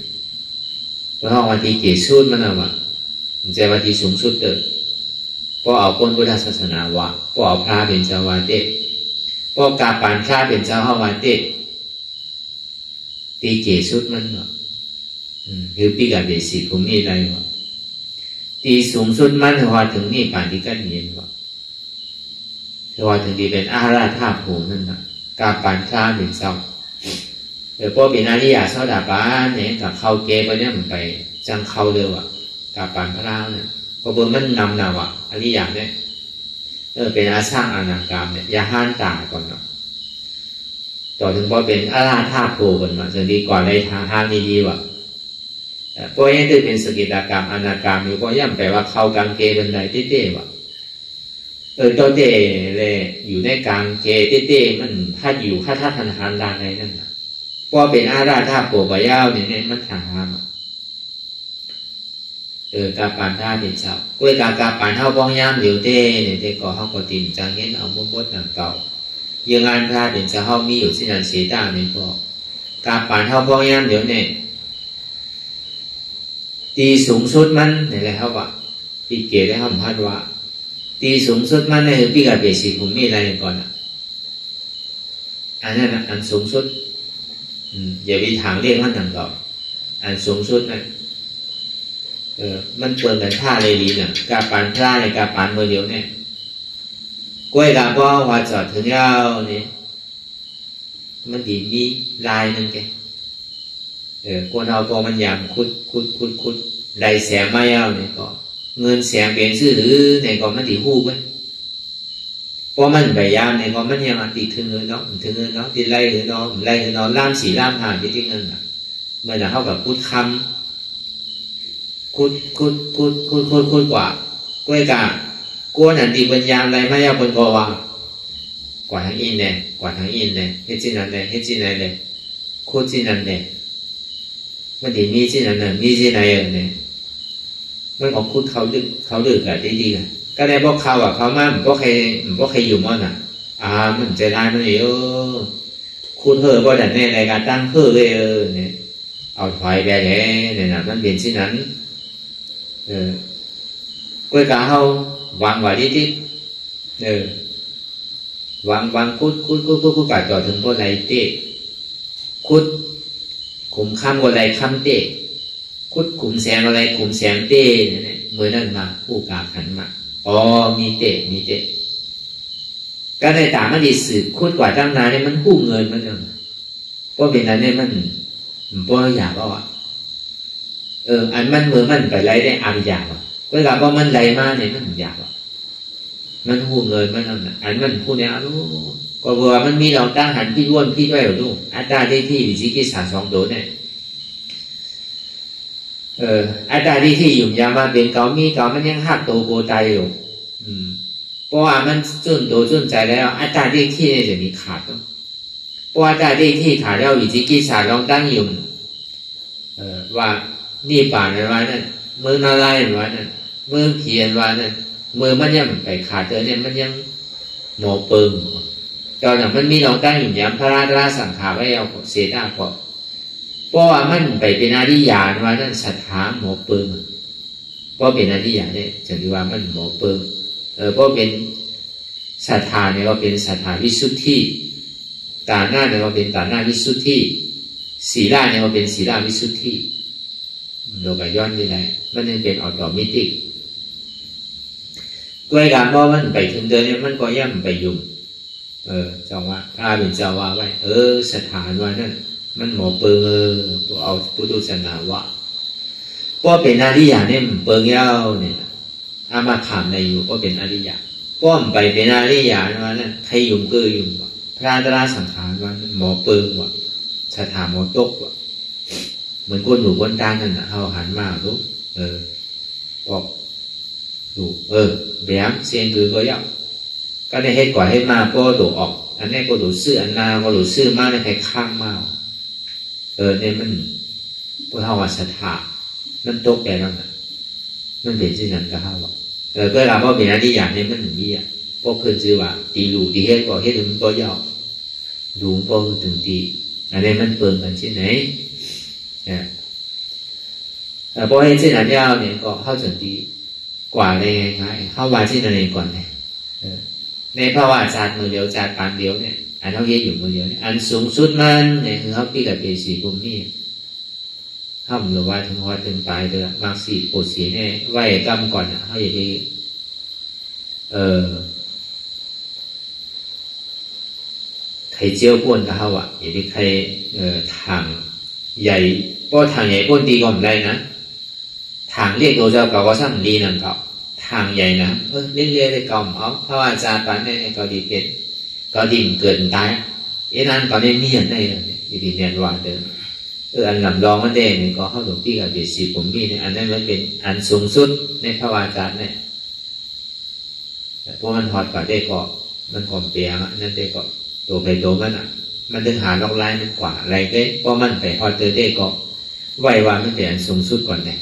เพราะว่าตีเกี่ยสูดมันน่ะว่าจะว่าที่สูงสุดเด้อพอเอาคนพุทธศาสนาวะพอเอาพระเป็นเจ้าวาดเตะพอกาปานพระเป็นเจ้าฮาวาดเตะตีเกี่ยสุดมันเนาะคือปีกับเป็นสีภูมิอะไรวะตีสูงสุดมันพอถึงนี่ป่านที่กันเย็นวะพอถึงที่เป็นอาราธาภูนั่นนะกาปานพระเป็นเจ้าพอเป็นอริยโสดาบันเนี่ยกับเข้าเกไปเนี่ยมันไปจังเข้าเร็วอ่ะกาปานพระเนี่ยพอเบอร์มันนำน่ะวะอริยเนี่ยเป็นอาสร้างอนาคามเนี่ยอย่าห้านตาก่อนเนาะต่อถึงพอเป็นอาราธาภูก่อนมาถึงดีก่อนในทางห้างดีๆวะพอยังได้เป็นสกิตากรรมอนาคามอยู่พอย่ำแปลว่าเข้ากลางเกบันไดเต้ๆวะตัวเต้เลยอยู่ในกลางเกเต้ๆมันถ้าอยู่ถ้าทันหันดานในนั่นนะพอเป็นอาราธาภูบ่ยาวเนี่ยมันทางห้ามกาปานท่าเป็นเจ้าก้วยกาปานเท่าป้องย่ำเดี๋ยวเต้เนี่ยเต้ก่อห้องก่อติ่มจังเห็นเอาม้วนๆหนังเก่ายังงานท่าเป็นเจ้าห้องมีอยู่ที่นั่นเสียตาไม่พอกาปานเท่าป้องย่ำเดี๋ยวเนี่ยตีสูงสุดมันนี่แหละครับว่าปีเกได้ห้ามพัดว่าตีสูงสุดมันเนี่ยคือปีกับเบสิกผมมีอะไรก่อนอันนั้นอันสูงสุดอย่าไปถามเรียกมันหนังเก่าอันสูงสุดนั่นมันเปิดกันท่าเลยดีเนี่ยกาปานพระในกาปานเมื่อเดียวเนี่ยกล้วยกาป้อว่าจอดถึงยาวนี่มันดีมีลายนึงแกคนเอาพอมันยำคุดได้แสงไม่เอาเนี่ยก็เงินแสงเปลี่ยนชื่อหรือเนี่ยก็มันดีหู้ไว้พอมันไปยามเนี่ยก็มันยังมาติดถึงเงินเนาะติดไล่หรือเนาะล่ามสีล่ามหาที่เงินอ่ะเมื่อจะเข้ากับคุดคำคุดกว่ากล้วยกากลัวหนันดีบรรยามอะไรไม่เอาบนกวางกว่าทางอินเนี่ยเฮ็ดจีนันเนี่ยคุดจีนันเนี่ยมันดีมีจีนันเนี่ยมีจีไหนเนี่ยมันของคุดเขาดึกอะดีๆกันก็ได้บอกเขาอะเขามาบอกใครอยู่มั่นอะมันใจร้ายมันเยอะคุดบ่ดันในรายการตั้งเลยเนี่ยเอาถอยไปเนี่ยนะมันเป็นจีนั้นกล้วยกาเฮาวางไว้ดิวางคุดกาจอดถึงพวกไรเตะคุดขุมข้ามก็ไรข้ามเตะคุดขุมแสงอะไรขุมแสงเตะเนี่ยเมื่อนั้นมาผู้กาขันมามีเตะก็ในต่างมันดีสืบคุดกว่าตั้งนานเนี่ยมันกู้เงินมันเนี่ยเพราะเป็นนั้นเนี่ยมันเพราะอยากว่าอันมันมือมันไปไรได้อันอยากเวลาพอมันไรมาเนี่ยมันอยากมันหูเงินมันนั่นอันมันพูดเนี่ยก็ว่ามันมีเราตั้งหันพี่ร่วนพี่ด้วยหรอลูกอัตราที่วิจิกิจฉาสองตัวเนี่ยอัตราที่อยู่ยามาเป็นเก่ามันยังหักโตโกตายอยู่เพราะว่ามันจุนใจแล้วอัตราที่เนี่ยจะมีขาดเพราะอัตราที่ขาดแล้ววิจิกิจฉาลองตั้งอยู่ว่านี่ป่านว่านั่นมือนาลายว่านั่นมือเพียนว่านั่นมือมันยังไปขาดเนี่ยมันยังหมอเปิงตอนนั้นมันมีลองตั้งอยู่ย้ำพระราชสังขารไว้เอาเสียได้เพราะว่ามันไปเป็นอริยานว่านั่นศรัทธาหมอเปิงเพราะเป็นอริยานเนี่ยจะเรียกว่ามันหมอเปิงเพราะเป็นศรัทธาเนี่ยว่าเป็นศรัทธาวิสุทธิตาหน้าเนี่ยว่าเป็นตาหน้าวิสุทธิศีลเนี่ยว่าเป็นศีลวิสุทธิโลกย้อนนี่แหละมันยังเป็นออโตมิติกด้วยการว่ามันไปถึงเดินเนี่ยมันก็ย่ำไปยุ่งเจ้าว่าพระเป็นเจ้าว่าไว้สถานว่านั่นมันหมอเปิงตัวเอาพุทธศาสนาว่าเพราะเป็นอริยะเนี่ยเปิงยาวเนี่ยอามาขามในอยู่ก็เป็นอริยะป้อมไปเป็นอริยะว่านั่นใครยุ่งก็ยุ่งว่าพระตราสังขารว่าหมอเปิงว่าสถานหมอตกว่าเหมือนคนหนูคนตานั่นน่ะเขาหันมาลูกบอกดูแบมเสียงคือก็ยับก็ได้ให้ก่อนให้มาก็ดูออกอันนี้ก็ดูซื่ออันนาก็ดูซื่อมากในใครข้างมากเนี่ยมันพวกเขาว่าศรัทธามันตกไปแล้วนะ มันเป็นสิ่งนั้นก็เฮาก็เราบ่เป็นอริยะเนี่ยมันมีอ่ะพวกเพิ่นชื่อว่าตีรู้ตีเฮ็ดบ่เฮ็ดมันบ่ยอมรู้บ่ถึงตีอันนี้มันเปิงกันที่ไหนพอเฮ็ดสิ่งนั้นยาวเนี่ยก็เฮาถึงตีกว่าได้ง่ายๆเฮาว่าสิ่งนั้นเองก่อนเนี่ยในภาวะศาสตร์มือเดียวศาสตร์ปานเดียวเนี่ยอันเฮาเฮ็ดอยู่มือเดียวเนี่ยอันสูงสุดมันเนี่ยคือเฮาปีกับเป็น4ภูมินี่ทำหรือว่าถึงฮอดถึงปลายเด้อบาง4ปวดสีเนี่ยไว้กรรมก่อนเฮาอย่าไปใครเจียวป้วนกับเฮาอย่าไปใครทางใหญ่บ่ทางใหญ่ป้วนดีก็บ่ได้นะทางเรียกโดยเจ้าเก่าก็ซ้ํดีนั่นเก่าทางใหญ่นะเรื่อยๆได้เก่าเอาเพราะว่าอาจารย์ปานเนี่ยก็ดีเป็นก็ดิ่งเกินตายนั้นก็ได้มีอันได้อยู่ดีเนี่ยว่าเด้ออันลำลองมันได้นี่ก็เฮาหลวงพี่กับเป็น10ผมมีเนี่ยอันนั้นมันเป็นอันสูงสุดในภาวะอาจารย์เนี่ยพวกมันฮอดก็ได้ก็มันก็เปียงนั่นได้ก็ตัวไปตัวมันมันถึงหาลอกลายมันกว่าอะไรก็เพราะมันไปฮอดได้ก็ไว้ว่ามันเป็นอันสูงสุดก่อนได้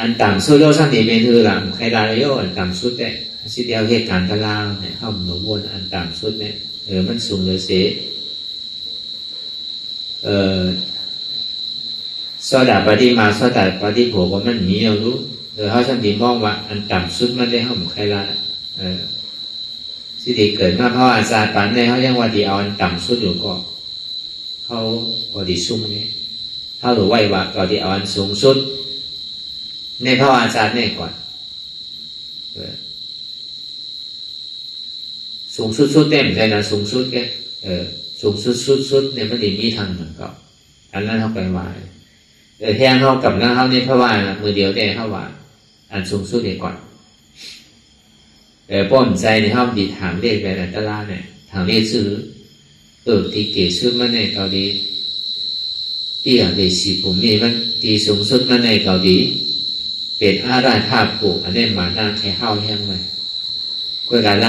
อันต่ำสุดเราสั่งดีเป็นคือหลังใครได้โยอันต่ำสุดเนี่ยสิเดียวเหตุการณ์กะลาวเนี่ยเข้าหนูวนอันต่ำสุดเนี่ยมันสูงเลยเสียสอดาปฏิมาสอดาปฏิโภคว่ามันมีเรารู้เขาสั่งดีมองว่าอันต่ำสุดมันได้เข้าหมู่ใครได้สิเดีเกิดมาเพราะอาจารย์ปันในเขายังว่าดีเอาอันต่ำสุดอยู่ก็เขาพอดีซุ่มเนี่ยเขาหรือไหวว่าก็ดีเอาอันสูงสุดในภาวะอาจารย์เนี่ยก่อนสูงสุดๆเต็มใจนะสูงสุดแกสูงสุดเนี่ยมันได้มีทางหนึ่งก็อันนั้นเขาไปว่าแทงเขากับนั่งเขาในภาวะมือเดียวได้เขาว่าอันสูงสุดเดียวก่อนป้อมใจในเขาดีถามเรียกไปในตลาดเนี่ยถามเรียกซื้อที่เกศซื้อมันในเกาหลีที่อย่างเบสิผมมีมันที่สูงสุดมันในเกาหลีเป็นอาราธาผูกอันนี้มาหน้าใครเข้าแห้งเลยก็จะไ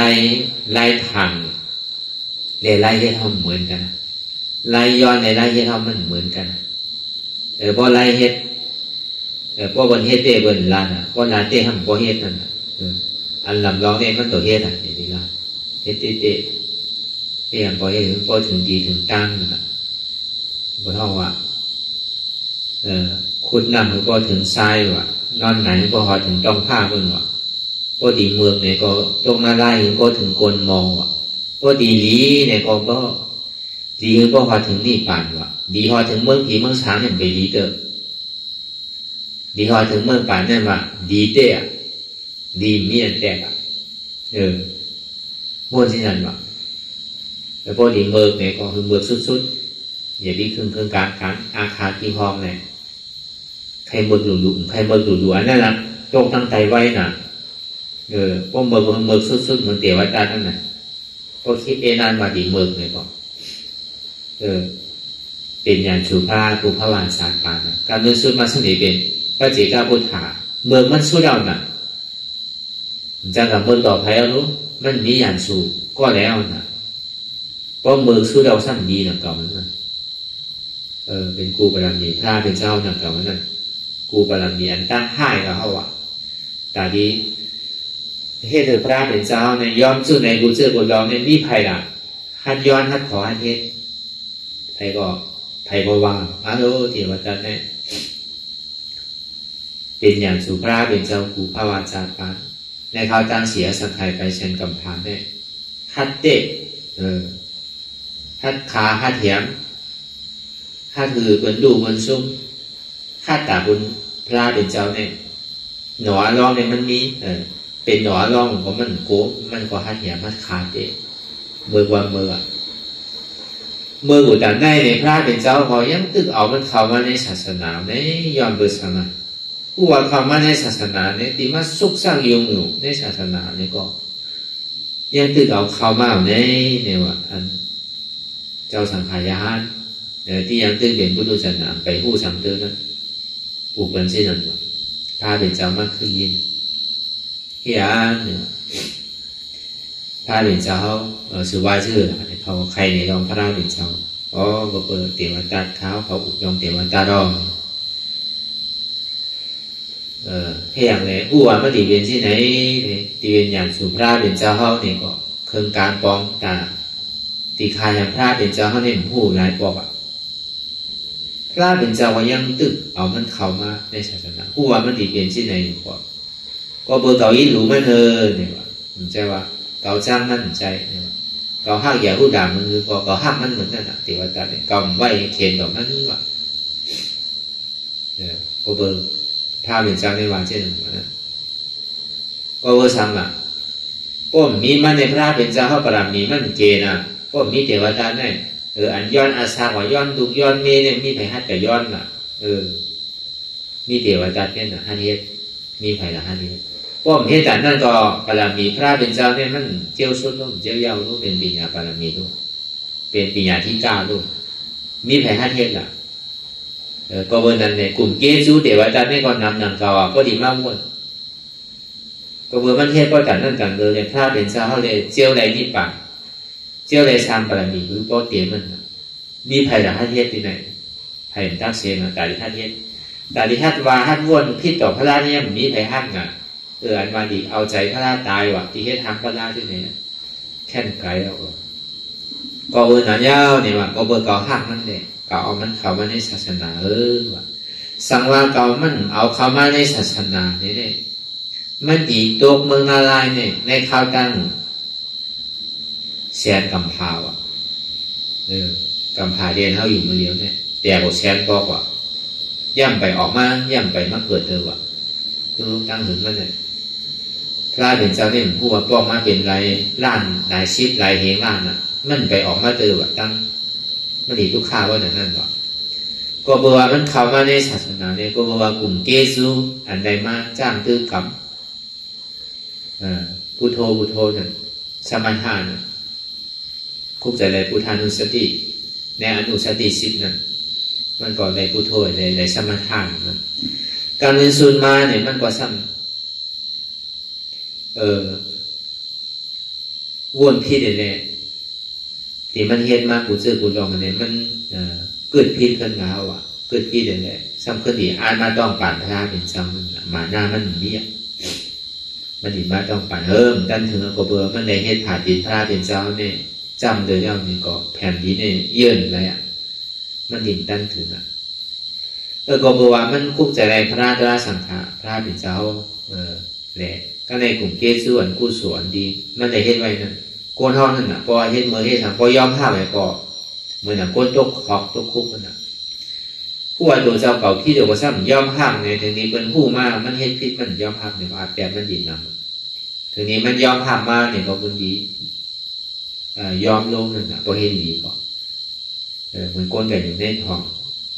ล่ทางไล่ให้ทำเหมือนกันไล่ย้อนในไล่ให้ทำมันเหมือนกันพอไล่เฮ็ดพอบนเฮ็ดเต้บนลานพอลานเต้ทำพอเฮ็ดนั่นอันลำลองเนี่ยมันตัวเฮ็ดอย่างนี้ละเฮ็ดเต้อย่างพอเฮ็ดถึงพอถึงดีถึงตั้งนะพอเท่าว่าขุดน้ำถึงพอถึงทรายว่ะนอนไหนก็พอถึงต้องผ้าเพิ่งว่ะก็ดีเมืองเนี่ยก็ต้องมาไล่ก็ถึงกลมองว่ะก็ดีลีเนี่ยก็ดีก็พอถึงนี่ป่านว่ะดีพอถึงเมืองผีเมืองช้างเนี่ยไปดีเตอร์ดีพอถึงเมืองป่านเนี่ยว่าดีเตะดีเมียนแตกม้วนที่นั่นว่ะแล้วพอดีเมืองเนี่ยก็คือเมืองสุดๆอย่าดีเครื่องการอาคารที่ห้องเนี่ยใครเมืองหลุใครเมืองหลุอันนั้นละจงตั้งใจไว้น่ะพวกเมืองสุดๆเหมือนเตี๋ยววัดตาทั้งนั้นก็คิดนานมาดีเมืองเลยก็เป็นอย่างชูพระภูพระวานสารปานการเมืองสุดมาสนิทเป็นพระเจ้าพุทธาเมืองมันสุดแล้วน่ะจะกับเมืองต่อไปเอารู้มันมีอย่างสูก็แล้วน่ะเพราะเมืองสุดแล้วสั่งดีน่ะเก่ามันน่ะเป็นกูบารมีพระเป็นเจ้าน่ะเก่ามันน่ะกูบารมีอันตั้งให้กับเขาแต่ดีเฮ็ดพระเป็นเจ้าในย้อมชื่อในกูเชื่อกูยอมในมีภัยละฮัดย้อนฮัดขอฮัดเฮ็ดไทยก็วางโอ้เทวดาเนี่ยเป็นอย่างสุพระเป็นเจ้ากูพระวาจาปานในเขาตั้งเสียสังขายไปเช่นกำพานเนี่ยฮัดเตะฮัดขาฮัดเถียมฮัดคือบนดูบนซุ้มฮัดตาบุญพระเป็นเจ้าเนี่ยหนอร้องเนี่ยมันมีเป็นหนอร่องของมันโก้มันก็หัดเหี่ยมัดขาดเด็เมื่อวันเมื่ออุตตานได้ในพระเป็นเจ้าพอยังตึกเอามันเข้ามาในศาสนาในยอมเบอร์สมาผู้ว่าเข้ามาในศาสนาเนี่ยที่มาสุกสร้างยงอยู่ในศาสนาเนี่ยก็ยังตึกเอาเข้ามาในว่าอันเจ้าสังขารยานที่ยังตึกเป็นพุทธศาสนาไปผู้สังเตอร์นั้นอุปนิสัยนั้นพระเป็นเจ้ามากขึ้นยินที่อันพระเป็นเจ้าสืบว่าชื่อเขาใครในรองพระเป็นเจ้าก็เปิดเทวดาเขาอุปยงเทวดารอง เพียงเลยผู้ว่ามันตีเป็นที่ไหนตีเป็นอย่างสุพระเป็นเจ้าเขาเนี่ยก็เครื่องการป้องตาตีคายอย่างพระเป็นเจ้าเขาเนี่ยผู้หลายบอกพระเป็นเจ้าก็ยังตึกเอามันเข้ามาในศาสนาผู้ว่ามันตีเป็นที่ไหนก็เบอร์เก่าอีหลูมันเนี่ยว่าผมใจว่าเก่าจ้างมันใจเนี่ยเก่าหักอย่าผู้ด่ามันคือเก่าหักมันเหมือนนั่นน่ะตีว่าตาเนี่ยเก่าไว้เขียนแบบนั้นว่าก็เบอร์พระเป็นเจ้าในวันเช่นนั้นก็เบอร์ซ้ำอ่ะป้อมมีมันในพระเป็นเจ้าเขาปรามีมันเกณฑ์อ่ะป้อมมีเทวดาเนี่ยอันย้อนอาสาว่าย้อนดุย้อนเมเนี่ยมีไผฮัดกับย้อนอ่ะมีเทวดาเนี่ยนะฮันเฮ็ดมีไผละฮันเฮ็ดป้อมเฮ็ดแต่นั่นก็ปรามีพระเป็นเจ้าเนี่ยมันเจียวสุดลูกเจียวยาวลูกเป็นปิญญาปรามีลูกเป็นปิญญาที่9ลูกมีไผฮัดเฮ็ดล่ะก็เบอร์นั้นเนี่ยกลุ่มเกจูเทวดาเนี่ยก็นำเก่าก็ดีมากหมดก็เบอร์มันเฮ็ดก็แต่นั่นกันเลยเนี่ยพระเป็นเจ้าเขาเลยเจียวใดมีปากเจียวใดชามปรามีหรือป้อเตียมันมีไผละฮัดเฮ็ดที่ไหนไผตั้งเสียงตาดิฮัดเฮ็ดตาดิฮัดว่าฮัดวนพิษต่อพระเนี่ยมีไผฮัดน่ะอันมาดีเอาใจพระตายว่ะที่เฮ็ดทางพระที่ไหนแค่นไกลเอาก็เบอร์หนายาวเนี่ยว่ะก็เบอร์เก่าหักนั่นแหละเก่าเอามันเข้ามาในศาสนาว่ะสังว่าเก่ามันเอาเข้ามาในศาสนาเนี่ยมันดีตกเมืองนาลายเนี่ยในข้าวตั้งแสนกำพาว่ะกำพาเรียนเขาอยู่มาเลี้ยวเนี่ยแต่บอกแสนบอกว่าย่ำไปออกมาย่ำไปมาเกิดเธอว่ะคือตั้งถึงมันเลยพระเป็นเจ้าเนี่ยผู้ว่าป้องมาเป็นไรล้านหลายชิดหลายเฮงล้านอ่ะมันไปออกมาเจอว่ะตั้งมันดีทุกข้าว่าอย่างนั้นว่ะก็บอกว่ามันเข้ามาในศาสนาเนี่ยก็บอกว่ากลุ่มเกซูอันใดมาจ้างตื้อกำพุทโธนั่นสมาทานคุกใจเลยพุทธานุสติในอนุสติ10นั่นมันก็ในพุทโธในสมาทานมันการเรียนสูตรมาเนี่ยมันก็ซ้ำวนพิษเนี่ยที่มันเห็นมากูเจอกูลองมันเนี่ยมันเกิดพิษขึ้นมาว่ะเกิดพิษเนี่ยซ้ำขึ้นดีอ่านมาต้องปั่นพระเป็นซ้ำมาหน้ามันเบี้ยมันดีมาต้องปั่นดันถึงก็เบื่อมันในเหตุผาดินพระเป็นเจ้าเนี่ยจำเลยแล้วนี่ก็แผ่นดินเนี่ยเยื่นอะไรอ่ะมันดินดันถึงอ่ะก็บอกว่ามันคุกใจในพระราสังฆะพระเป็นเจ้าแหละก็ในกลุ่มเกศส่วนกู้ส่วนดีมันได้เฮ็ดไว้นั่นโกนห้องนั่นน่ะพอเฮ็ดมือเฮ็ดทางพอยอมผ้าไว้ก็เหมือนโกนตกขอบตกคุกนั่นน่ะผู้ว่าตัวเจ้าเก่าที่เดียวก็ซ้ำยอมผ้าในทีนี้เป็นผู้มามันเฮ็ดพิษมันยอมผ้าเนี่ยอาจแต่มันดีนำทีนี้มันยอมผ้ามาเนี่ยก็บุญดียอมลงนั่นน่ะพอเฮ็ดดีก็เหมือนโกนกันอยู่ในท้อง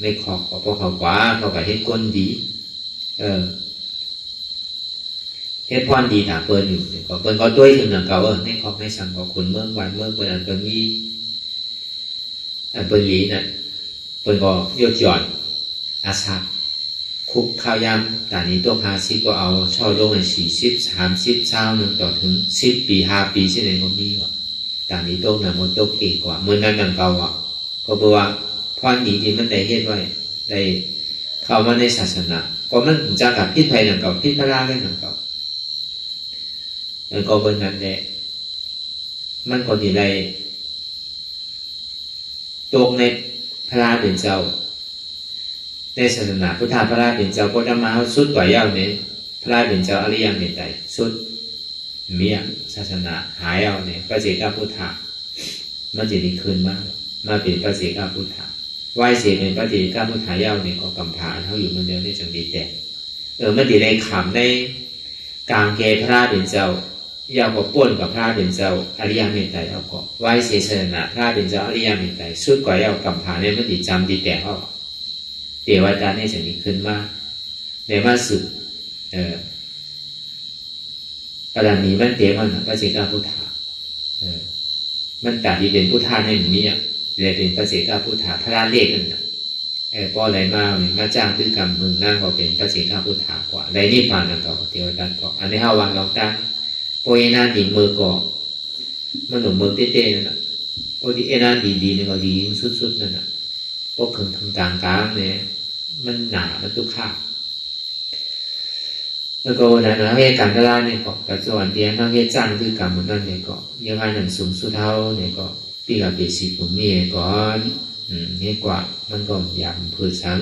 ในขอบพอเขาขวาเขาก็เฮ็ดก้นดีเฮ็ดพรดีถาเปิ้นอยู่ก็เปิ้นก็ด้วยถึงหนังเก่าในขอบในสังก็คนเมืองวันเมืองเปิ้นอันเปิ้นมีอันเปิ้นหลีน่ะเปิ้นก็ยอดหย่อนอาสาคุกข้าวยำตอนนี้ตัวพาซิก็เอาช่อลงใน40 30เช้านึงต่อถึง10ปี5ปีสิไหนก็มีว่าตอนนี้ตกน่ะมันตกเอกกว่าเมื่อนั้นหนังเก่าอ่ะก็บอกว่าพรดีที่มันได้เฮ็ดไว้ได้เข้ามาในศาสนาก็มันจะกับพิษภัยหนังเก่าพิษพระราได้หนังเก่าก็เบิ่งนั้นแหละมันก็ดีได้ตกในพระราเป็นเจ้าในศาสนาพุทธพระราเป็นเจ้าก็ธรรมะสุดกว่าเย้าเนี่ยพระราเป็นเจ้าอริยเมตไตรสุดเมียศาสนาหายเอาเนี่ยพระเจ้าพุทธะมันจะดีขึ้นมากมาเป็นพระเจ้าพุทธะไหวเสียเป็นพระเจ้าพุทธะเย้าเนี่ยก็กำพาเขาอยู่มันเดียวในจังดีแต่มันดีในขำในกลางเกพระราเป็นเจ้ายาวก็ป้นกับพระเป็นเจ้าอริยเมตไตรเอาก็ไหวเสียศาสนาพระเป็นเจ้าอริยเมตไตรสุดกว่าเย้ากำพาเนี่ยมันดีจำดีแต่เขาเทวดาเนี่ยจะดีขึ้นมากในมาสึกปราณีมันเตมันพระเจ้าพุทธะมันตัดที่เป็นพุทธะในหมู่นี้เลยเป็นพระเจ้าพุทธะพระราเลขนั่นป้ออะไรมาจ้างตื้อกรรมมึงนั่งก็เป็นพระเจ้าพุทธะกว่าในนิพพานนั่นก็เทวดาก็อันนี้5 วันเราตั้งโปรยนาดีมือก็มันหนุ่มมือเต้ๆนั่นแหละโปรยนาดีๆนี่ก็ดีสุดๆนั่นแหละพวกถึงกลางๆเนี่ยมันหนามันทุกข์ แล้วก็นั้นเราเหตุการณ์ก็ได้เนี่ยก็กับส่วนที่เราเหตุจ้างคือการมันนั่นเนี่ยก็ยังไงนั่นสูงสุดเท่าเนี่ยก็ปีกับปีสีผมมีก่อนนี่กว่ามันก็อย่างผืนสัง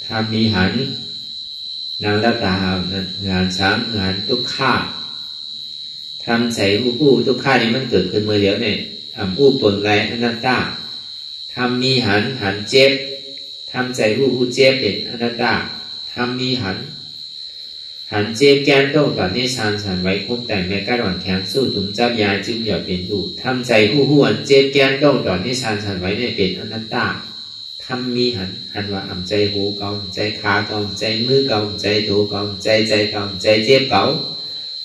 ทำมีหันนางรัตางานช้างงานทุกข้าทำใส่ผู้ทุกข้านี่มันเกิดขึ้นเมื่อเดียวเนี่ยผู้ปนไรอนัตตาทำมีหันเจ็บทำใจผู้เจ็บเป็นอนัตตาทำมีหันเจ็บแก้มต้องต่อนี้ฉันไว้คุ้มแต่แม่กระดอนแข็งสู้ถุงจับยาจึงอย่าเป็นถูกทำใจผู้หันเจ็บแก้มต้องต่อนี้ฉันไว้ในเป็นอนัตตาทำมีหันว่าใจหูเก่าใจขาเก่าใจมือเก่าใจตัวเก่าใจเก่าใจเจ็บเก่า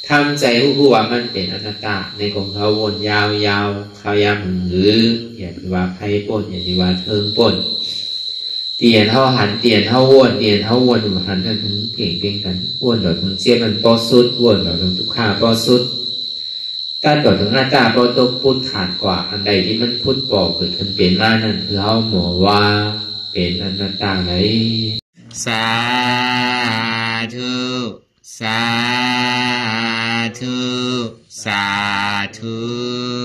ทำใจผู้ว่ามันเป็นอนัตตาในของเขาวนยาวเขายามหรืออย่าว่าไพ่ป่นอย่าว่าเทิงป่นเตียนเท่าหันเตียนเท่าวนหันกันถึงเก่งกันวนดอกถึงเสียมันปอสุดวนดอกถึงทุกข้าปอสุดต้านดอกถึงหน้าตาปอตกพุทขาดกว่าอันใดที่มันพุทบอกเกิดขึ้นเป็นมานั่นคือเขาหมอว่าเป็นอนัตตาไหนสาธุสาธุสาธุ